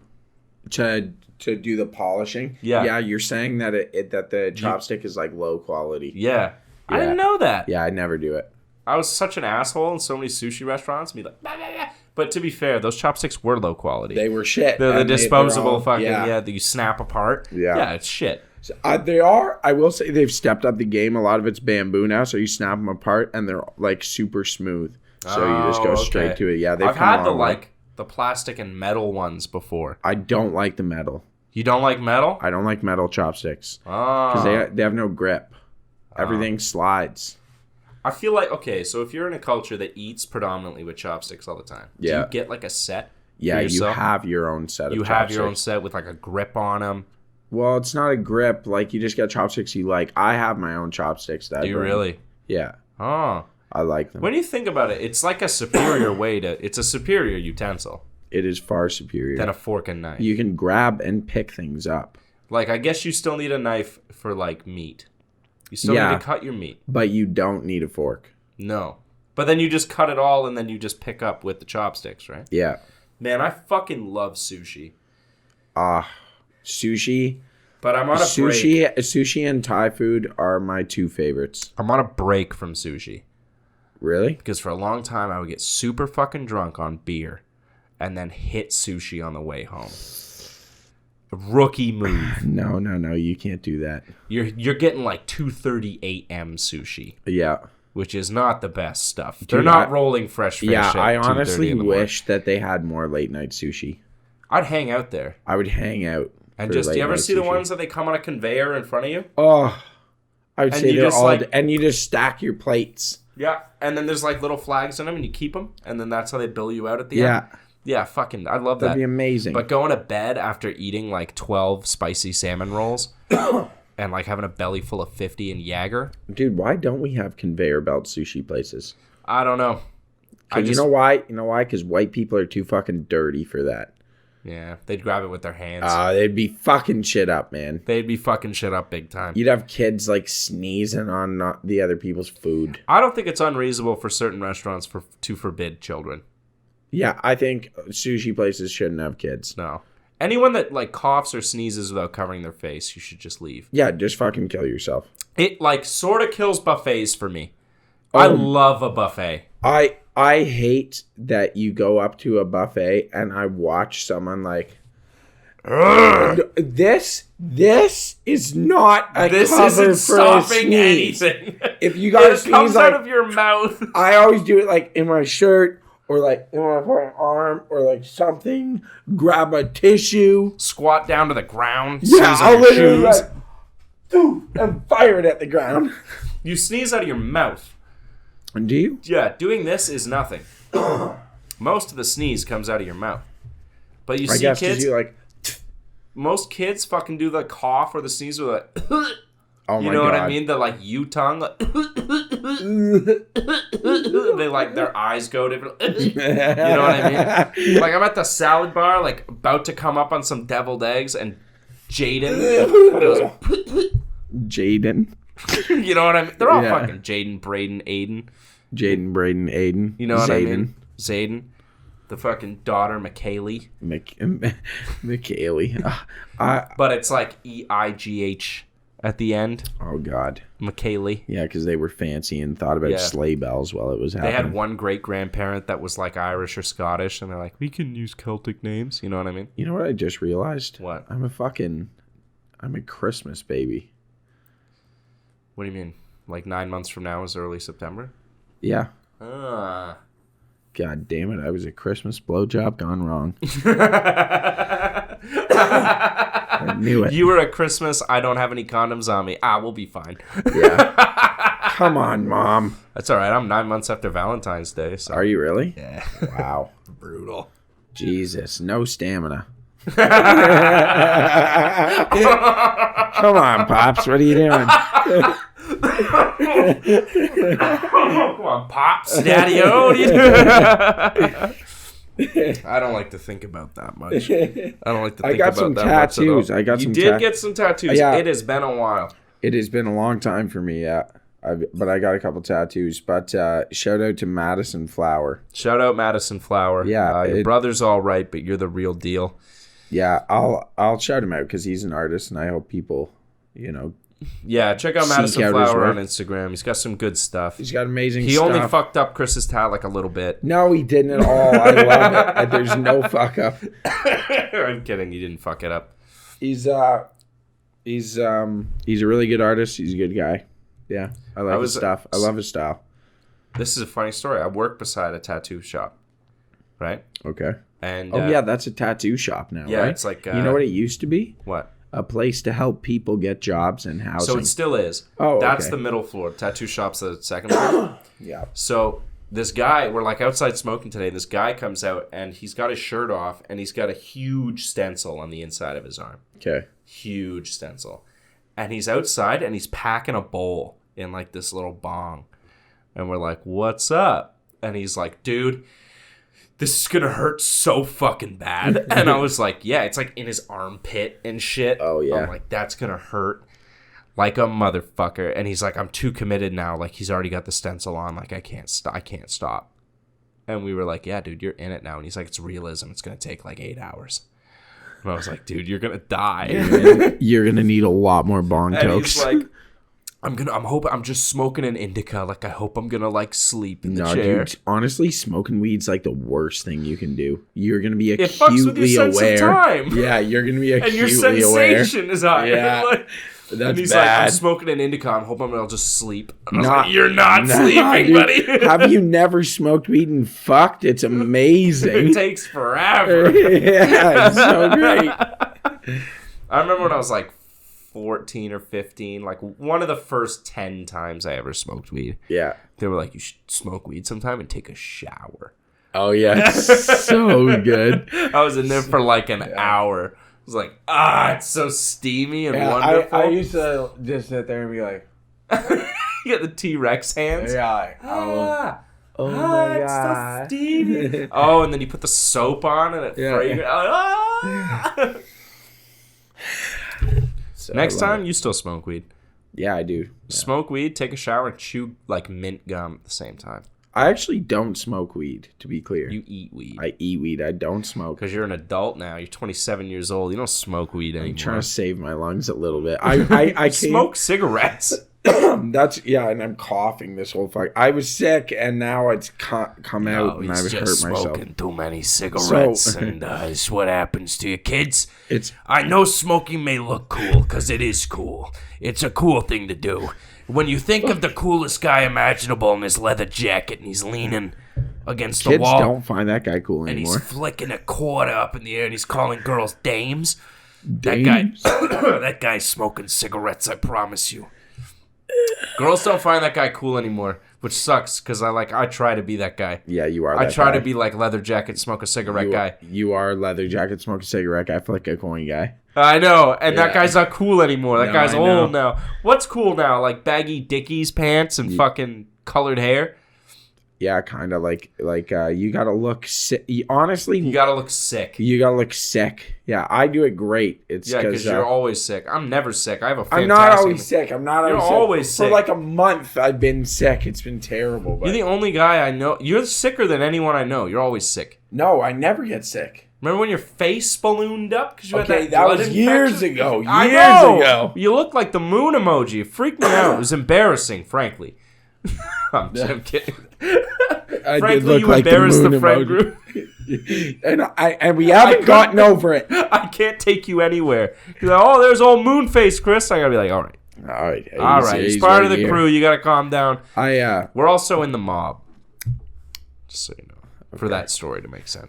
To do the polishing. Yeah. Yeah, you're saying that that the chopstick is like low quality. Yeah. I Yeah. didn't know that. Yeah, I never do it. I was such an asshole in so many sushi restaurants. Me like, bah, bah, bah. But to be fair, those chopsticks were low quality. They were shit. They're the And they're disposable all- fucking, yeah, that you snap apart. Yeah. Yeah, it's shit. So, they are. I will say they've stepped up the game. A lot of it's bamboo now, so you snap them apart and they're like super smooth. So you just go Oh, straight okay. to it. Yeah, they've I've come had a the long way. like the plastic and metal ones before. I don't like the metal. You don't like metal? I don't like metal chopsticks Oh. because they have no grip. Everything slides. I feel like, okay, so if you're in a culture that eats predominantly with chopsticks all the time, do Yeah. you get like a set? Yeah, for you yourself? have your own set of You chopsticks. have your own set with like a grip on them. Well, it's not a grip. Like, you just get chopsticks you like. I have my own chopsticks. That Do you bring- really? Yeah, Oh. I like them. When you think about it, it's like a superior way to, it's a superior utensil It is far superior. than a fork and knife. You can grab and pick things up. Like, I guess you still need a knife for, like, meat. You still Yeah. need to cut your meat. But you don't need a fork. No. But then you just cut it all and then you just pick up with the chopsticks, right? Yeah. Man, I fucking love sushi. Sushi. But I'm on a break. Sushi and Thai food are my two favorites. I'm on a break from sushi. Really? Because for a long time, I would get super fucking drunk on beer and then hit sushi on the way home. Rookie move. No, you can't do that. You're getting like 2:30 a.m. sushi, Yeah. which is not the best stuff. They're Dude, not rolling fresh fish. Yeah, at I 2:30 honestly in the morning. wish that they had more late night sushi. I'd hang out there I would hang out. and for just. Do you ever late-night see the sushi. ones that they come on a conveyor in front of you? Oh, I would And say you they're just, all, like- and you just stack your plates. Yeah, and then there's like little flags in them, and you keep them, and then that's how they bill you out at the Yeah, end. Yeah, fucking, I love that'd that. be amazing. But going to bed after eating like 12 spicy salmon rolls and like having a belly full of 50 in Jaeger, Dude, why don't we have conveyor belt sushi places? I don't know. 'Cause you know why? You know why? Because white people are too fucking dirty for that. Yeah, they'd grab it with their hands. They'd be fucking shit up, man. They'd be fucking shit up big time. You'd have kids like sneezing on the other people's food. I don't think it's unreasonable for certain restaurants to forbid children. Yeah, I think sushi places shouldn't have kids. No. Anyone that like coughs or sneezes without covering their face, you should just leave. Yeah, just fucking kill yourself. It like sort of kills buffets for me. I love a buffet. I hate that you go up to a buffet and I watch someone like this is not a This cover isn't for a stopping sneeze. anything. If you gotta It sneeze, comes like, out of your mouth. I always do it like in my shirt or like in my fucking arm or like something. Grab a tissue. Squat down to the ground. Yeah, sneeze on I'll your literally shoes. like, dude, and fire it at the ground. You sneeze out of your mouth. And do you? Yeah, doing this is nothing. Most of the sneeze comes out of your mouth. But you I see guess kids, you like. most kids fucking do the cough or the sneeze with a Oh my god. You know what I mean? The like U tongue. They like their eyes go different. You know what I mean? Like I'm at the salad bar, like about to come up on some deviled eggs, and Jaden goes, Jaden. you know what I mean? They're all Yeah. fucking Jaden, Braden, Aiden. Jaden, Braden, Aiden. You know what I mean? Zayden. Zayden. The fucking daughter, McKaylee. McKaylee. But it's like EIGH at the end. Oh god. McKaylee. Yeah, because they were fancy and thought about Yeah. sleigh bells while it was They happening. had one great grandparent that was like Irish or Scottish, and they're like, we can use Celtic names. You know what I mean? You know what I just realized? What? I'm a Christmas baby. What do you mean? Like 9 months from now is early September? Yeah. Ah. God damn it! I was a Christmas blowjob gone wrong. I knew it. You were at Christmas. I don't have any condoms on me. We'll be fine. Yeah. Come on, Mom. That's all right. I'm 9 months after Valentine's Day. So. Are you really? Yeah. Wow. Brutal. Jesus, no stamina. Come on, Pops. What are you doing? Come on, Pops. Daddy-o. What are you doing? I don't like to think about that much. I don't like to think I got about some that tattoos. much at all. I got you some did get some tattoos. Yeah. It has been a while. It has been a long time for me, yeah. But I got a couple tattoos. But shout out to Madison Flower. Shout out Madison Flower. Yeah, your brother's all right, but you're the real deal. Yeah, I'll shout him out because he's an artist, and I hope people, Yeah, check out Seek Madison out his Flower work. on Instagram. He's got some good stuff. he's got amazing He stuff. only fucked up Chris's tat like a little bit. No, he didn't at all. I love it. There's no fuck up. I'm kidding. He didn't fuck it up. He's a really good artist. He's a good guy. Yeah, I love his stuff. I love his style. This is a funny story. I work beside a tattoo shop, right? Okay. And yeah, that's a tattoo shop now, yeah, right? it's like you know what it used to be? What? A place to help people get jobs and housing. So it still is. Oh, that's okay. the middle floor. Tattoo shop's the second floor. Yeah. So this guy, we're like outside smoking today. This guy comes out and he's got his shirt off and he's got a huge stencil on the inside of his arm. Okay. Huge stencil. And he's outside and he's packing a bowl in like this little bong. And we're like, what's up? And he's like, dude, this is going to hurt so fucking bad. And I was like, yeah, it's like in his armpit and shit. Oh, yeah. I'm like, that's going to hurt like a motherfucker. And he's like, I'm too committed now. Like he's already got the stencil on. Like I can't stop. And we were like, yeah, dude, you're in it now. And he's like, it's realism. It's going to take like 8 hours. And I was like, dude, you're going to die. You're gonna need a lot more bong And tokes. he's like, I'm just smoking an indica. Like, I hope I'm gonna like sleep in the no, chair. dude. Honestly, smoking weed's like the worst thing you can do. You're gonna be It fucks with your acutely sense aware. of time. Yeah, you're gonna be And acutely your aware. sensation is high. Yeah. Like, That's and he's like, I'm bad. smoking an indica. I'm hoping I'll just sleep. And I was Nah, like, you're not nah, sleeping, dude. buddy. Have you never smoked weed and fucked? It's It amazing. takes forever. Yeah, it's so great. I remember when I was like 14 or 15, like one of the first 10 times I ever smoked weed. Yeah. They were like, you should smoke weed sometime and take a shower. Oh yeah, it's so good. I was in there for like an hour. I was like, it's so steamy and wonderful. I used to just sit there and be like, You got the T-Rex hands. like, Oh my it's so God. steamy. Oh, and then you put the soap on and it Yeah. fragrant. So Next I love time, it. you still smoke weed. Yeah, I do. Smoke weed, take a shower, and chew like mint gum at the same time. I actually don't smoke weed, to be clear. You eat weed. I eat weed. I don't smoke. Because you're an adult now. You're 27 years old. You don't smoke weed anymore. I'm trying to save my lungs a little bit. I came, smoke cigarettes. That's and I'm coughing this whole fuck. I was sick and now it's come out and I've hurt myself. Smoking too many cigarettes, and it's what happens to you, kids. I know smoking may look cool because it is cool. It's a cool thing to do. When you think of the coolest guy imaginable in his leather jacket and he's leaning against the Kids wall, don't find that guy cool and anymore. he's flicking a quarter up in the air and he's calling girls dames. Dames? That guy's smoking cigarettes, I promise you. Girls don't find that guy cool anymore. which sucks because I try to be that guy. Yeah, you are. I that try guy. to be like leather jacket, smoke a cigarette guy. You are leather jacket, smoke a cigarette guy, flick a coin guy. I know, and that Yeah. guy's not cool anymore. That No, guy's I know. old now. What's cool now? Like baggy Dickies pants and fucking colored hair. Yeah, kind of like you gotta look sick. Honestly, You gotta look sick. you gotta look sick. Yeah, I do it great. It's Yeah, because because you're always sick. I'm never sick. I have a fantastic... I'm not always sick. I'm not You're always sick. always sick. For like a month, I've been sick. It's been terrible. But You're the only guy I know. You're sicker than anyone I know. You're always sick. no, I never get sick. Remember when your face ballooned up? Because you Okay, had that blood was infection? years ago. I Years know. ago. You looked like the moon emoji. It freaked me out. It was embarrassing, frankly. I'm kidding. I did Frankly, look you like embarrassed the moon friend emoji. group. and we haven't gotten over it. I can't take you anywhere. You're like, oh, there's old moon face, Chris. I gotta be like, all right. All right. He's part of the crew. You gotta calm down. We're also in the mob. Just so you know. For that story to make sense.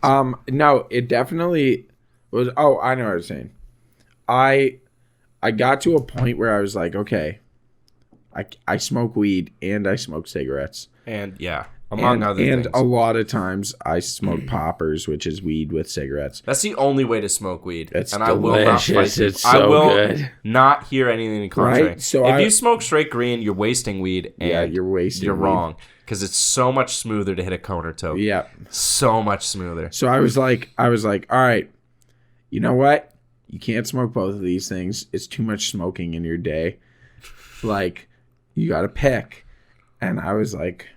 No, it definitely was. Oh, I know what I was saying. I got to a point where I was like, okay, I smoke weed and I smoke cigarettes. And yeah, among other things. And a lot of times I smoke poppers, which is weed with cigarettes. That's the only way to smoke weed. It's and I will not delicious. fight you. It's I so will good. not hear anything contrary. Right? So if you smoke straight green, you're wasting weed. And Yeah, you're wasting You're weed. wrong. Because it's so much smoother to hit a cone or toe. Yeah. So much smoother. So I was like, all right, you know what? You can't smoke both of these things. It's too much smoking in your day. Like, you got to pick. And I was like,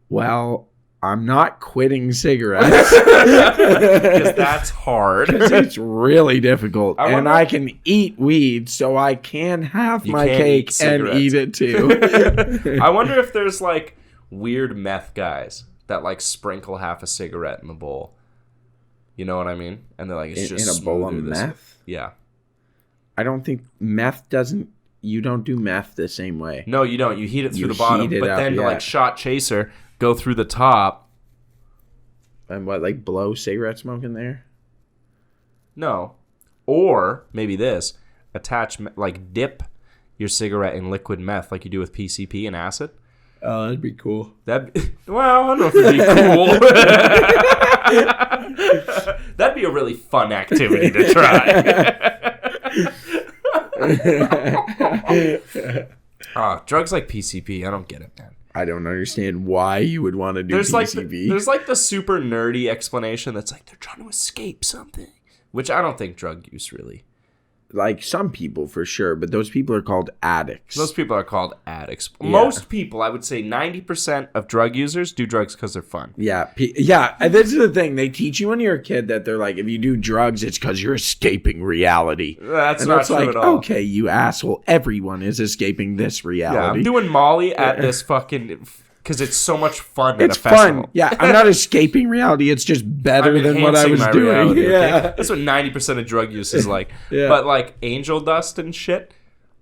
well, I'm not quitting cigarettes. Because that's hard. It's really difficult. I And wonder- I can eat weed, so I can have You my can't cake eat and cigarettes. eat it too. I wonder if there's like weird meth guys that like sprinkle half a cigarette in the bowl. You know what I mean? And they're like, it's In just a bowl of smoother this- meth? Yeah. I don't think meth doesn't. You don't do meth the same way. No, you don't. You heat it through You the bottom, heat it but up, then to yeah. like shot chaser, go through the top. And what, like blow cigarette smoke in there? No. Or maybe this, like dip your cigarette in liquid meth like you do with PCP and acid. Oh, that'd be cool. Well, I don't know if it'd be cool. That'd be a really fun activity to try. Drugs like PCP, I don't get it, man. I don't understand why you would want to do There's PCP. there's like the super nerdy explanation that's like they're trying to escape something, which I don't think drug use really. Like some people for sure, but those people are called addicts. Those people are called addicts. Yeah. Most people, I would say 90% of drug users do drugs because they're fun. Yeah, and this is the thing. They teach you when you're a kid that they're like, if you do drugs, it's because you're escaping reality. That's and not it's true like, at all. okay, you asshole. Everyone is escaping this reality. Yeah, I'm doing Molly at this fucking... Because it's so much fun It's at a festival. fun. Yeah, I'm not escaping reality. It's just better I'm than what I enhancing was my doing. reality, okay? Yeah. That's what 90% of drug use is like. Yeah. But like angel dust and shit,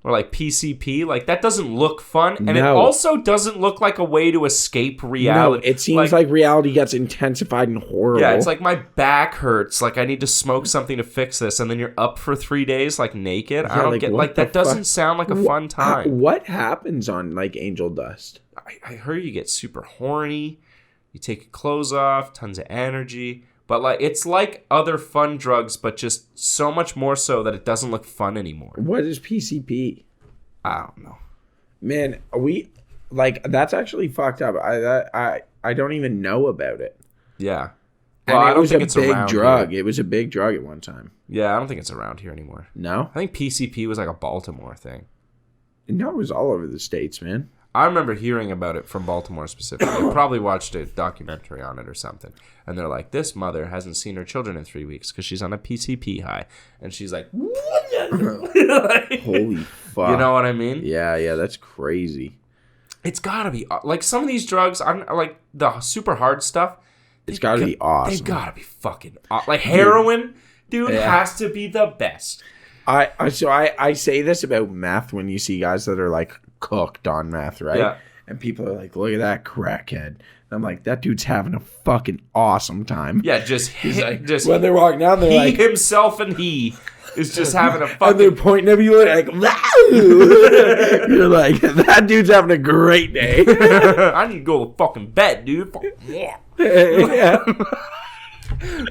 or like PCP, like that doesn't look fun. And it No. also doesn't look like a way to escape reality. No, it seems like reality gets intensified and horrible. Yeah, it's like my back hurts. Like I need to smoke something to fix this, and then you're up for 3 days like naked. I don't get what like that. the fuck? Doesn't sound like a fun time. What happens on like angel dust? I heard you get super horny. You take your clothes off, tons of energy. But like it's like other fun drugs, but just so much more so that it doesn't look fun anymore. What is PCP? I don't know. Man, that's actually fucked up. I don't even know about it. Yeah. And Well, I it don't was think a it's big around drug. here. It was a big drug at one time. Yeah, I don't think it's around here anymore. No? I think PCP was like a Baltimore thing. No, it was all over the States, man. I remember hearing about it from Baltimore specifically. I probably watched a documentary on it or something. And they're like, this mother hasn't seen her children in 3 weeks because she's on a PCP high. And she's like, like, Holy fuck. you know what I mean? Yeah, that's crazy. It's gotta be like some of these drugs. I'm like the super hard stuff. It's gotta be awesome. They gotta be fucking like heroin, dude. Yeah. Has to be the best. I say this about meth when you see guys that are like cooked on meth, right? Yeah. and people are like, look at that crackhead. And I'm like, that dude's having a fucking awesome time. Yeah, just When they're walking down, they're he like, himself and he is just having a and they're fucking. pointing at you like, you're like, that dude's having a great day. I need to go to fucking bed, dude. Yeah.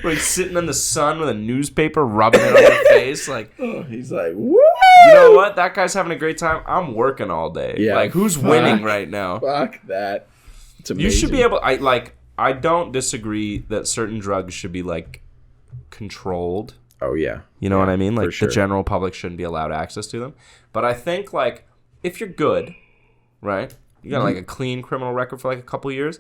Like sitting in the sun with a newspaper, rubbing it on your face, like. He's like, woo! You know what? That guy's having a great time. I'm working all day. Yeah, like, who's winning right now? Fuck that. It's amazing. You should be able. I don't disagree that certain drugs should be like controlled. Oh yeah. You know what I mean? Like sure. the general public shouldn't be allowed access to them. But I think like if you're good, right? You got like a clean criminal record for like a couple years.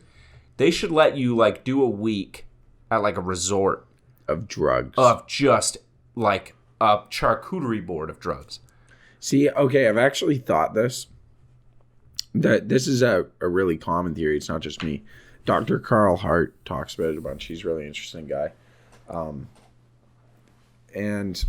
They should let you like do a week at like a resort Of drugs. of just like a charcuterie board of drugs. See, okay, I've actually thought this. That this is a really common theory. It's not just me. Dr. Carl Hart talks about it a bunch. He's a really interesting guy. And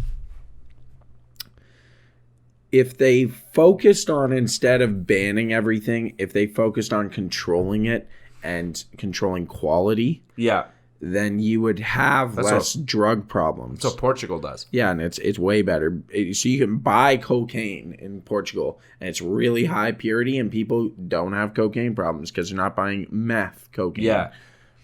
if they focused on, instead of banning everything, if they focused on controlling it and controlling quality, Yeah. then you would have That's less drug problems. That's what Portugal does. Yeah, and it's way better. So you can buy cocaine in Portugal, and it's really high purity, and people don't have cocaine problems because they're not buying meth cocaine. Yeah.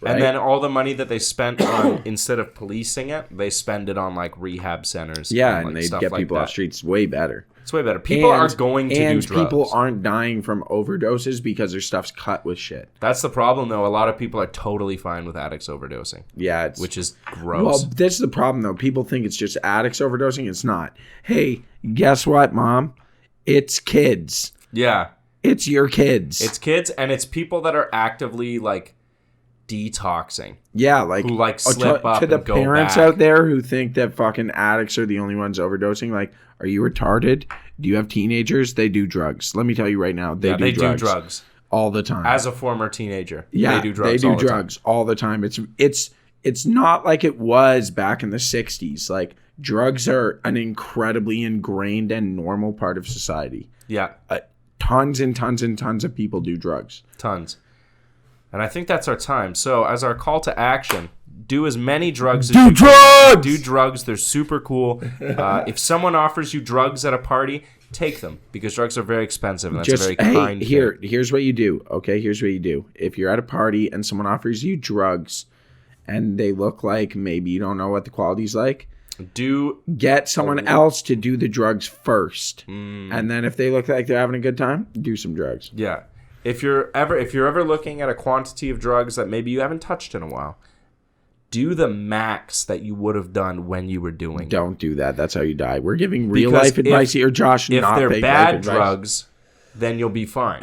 right? And then all the money that they spent on, instead of policing it, they spend it on like rehab centers. Yeah, like, and they stuff get like people that. off streets way better. It's way better. People are going to do and drugs. people aren't dying from overdoses because their stuff's cut with shit. That's the problem, though. A lot of people are totally fine with addicts overdosing, Yeah, it's which is gross. well. This is the problem, though. People think it's just addicts overdosing. It's not. Hey, guess what, Mom? It's kids. yeah, It's your kids. it's kids, and it's people that are actively like detoxing. Yeah, like Who, like, slip up to the and go parents back. out there who think that fucking addicts are the only ones overdosing. Like, are you retarded? Do you have teenagers? They do drugs. Let me tell you right now, they do drugs all the time. As a former teenager, yeah, they do drugs. all the time. It's not like it was back in the 60s. Like, drugs are an incredibly ingrained and normal part of society. Yeah, Tons and tons and tons of people do drugs. tons. And I think that's our time. So, as our call to action, do as many drugs as Do you drugs! can. Do drugs. They're super cool. If someone offers you drugs at a party, take them, because drugs are very expensive, and that's a very kind thing. Here's what you do. Okay, here's what you do. If you're at a party and someone offers you drugs and they look like maybe you don't know what the quality's like, get someone else to do the drugs first. And then if they look like they're having a good time, do some drugs. Yeah. If you're ever looking at a quantity of drugs that maybe you haven't touched in a while, do the max that you would have done when you were doing it. Don't do that. That's how you die. We're giving real Because life advice here, Josh. If not they're fake bad life advice. drugs, then you'll be fine,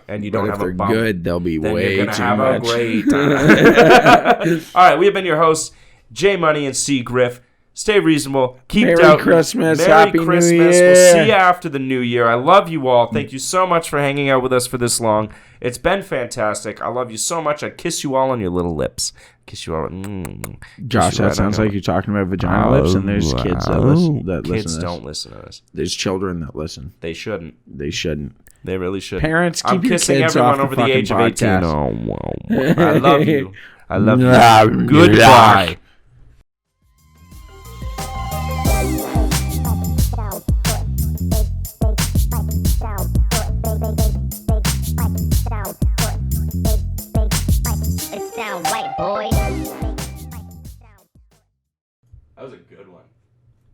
and you don't But have if they're a bump. good, they'll be Then way you're gonna too have much. a great time. All right, we have been your hosts, J Money and C Griff. Stay reasonable. Keep Merry doubting. Christmas. Merry Happy New Christmas. Year. We'll see you after the new year. I love you all. Thank you so much for hanging out with us for this long. It's been fantastic. I love you so much. I kiss you all on your little lips. Kiss you all. Josh, that sounds like you're talking about vagina lips, and there's kids that listen. Kids to this. don't listen to this. There's children that listen. They shouldn't. They shouldn't. They really should. Parents, I'm keep your kissing kids everyone off over the the age of fucking 18. podcast. I love you. I love you. Nah, Goodbye. It's down white, boy. That was a good one.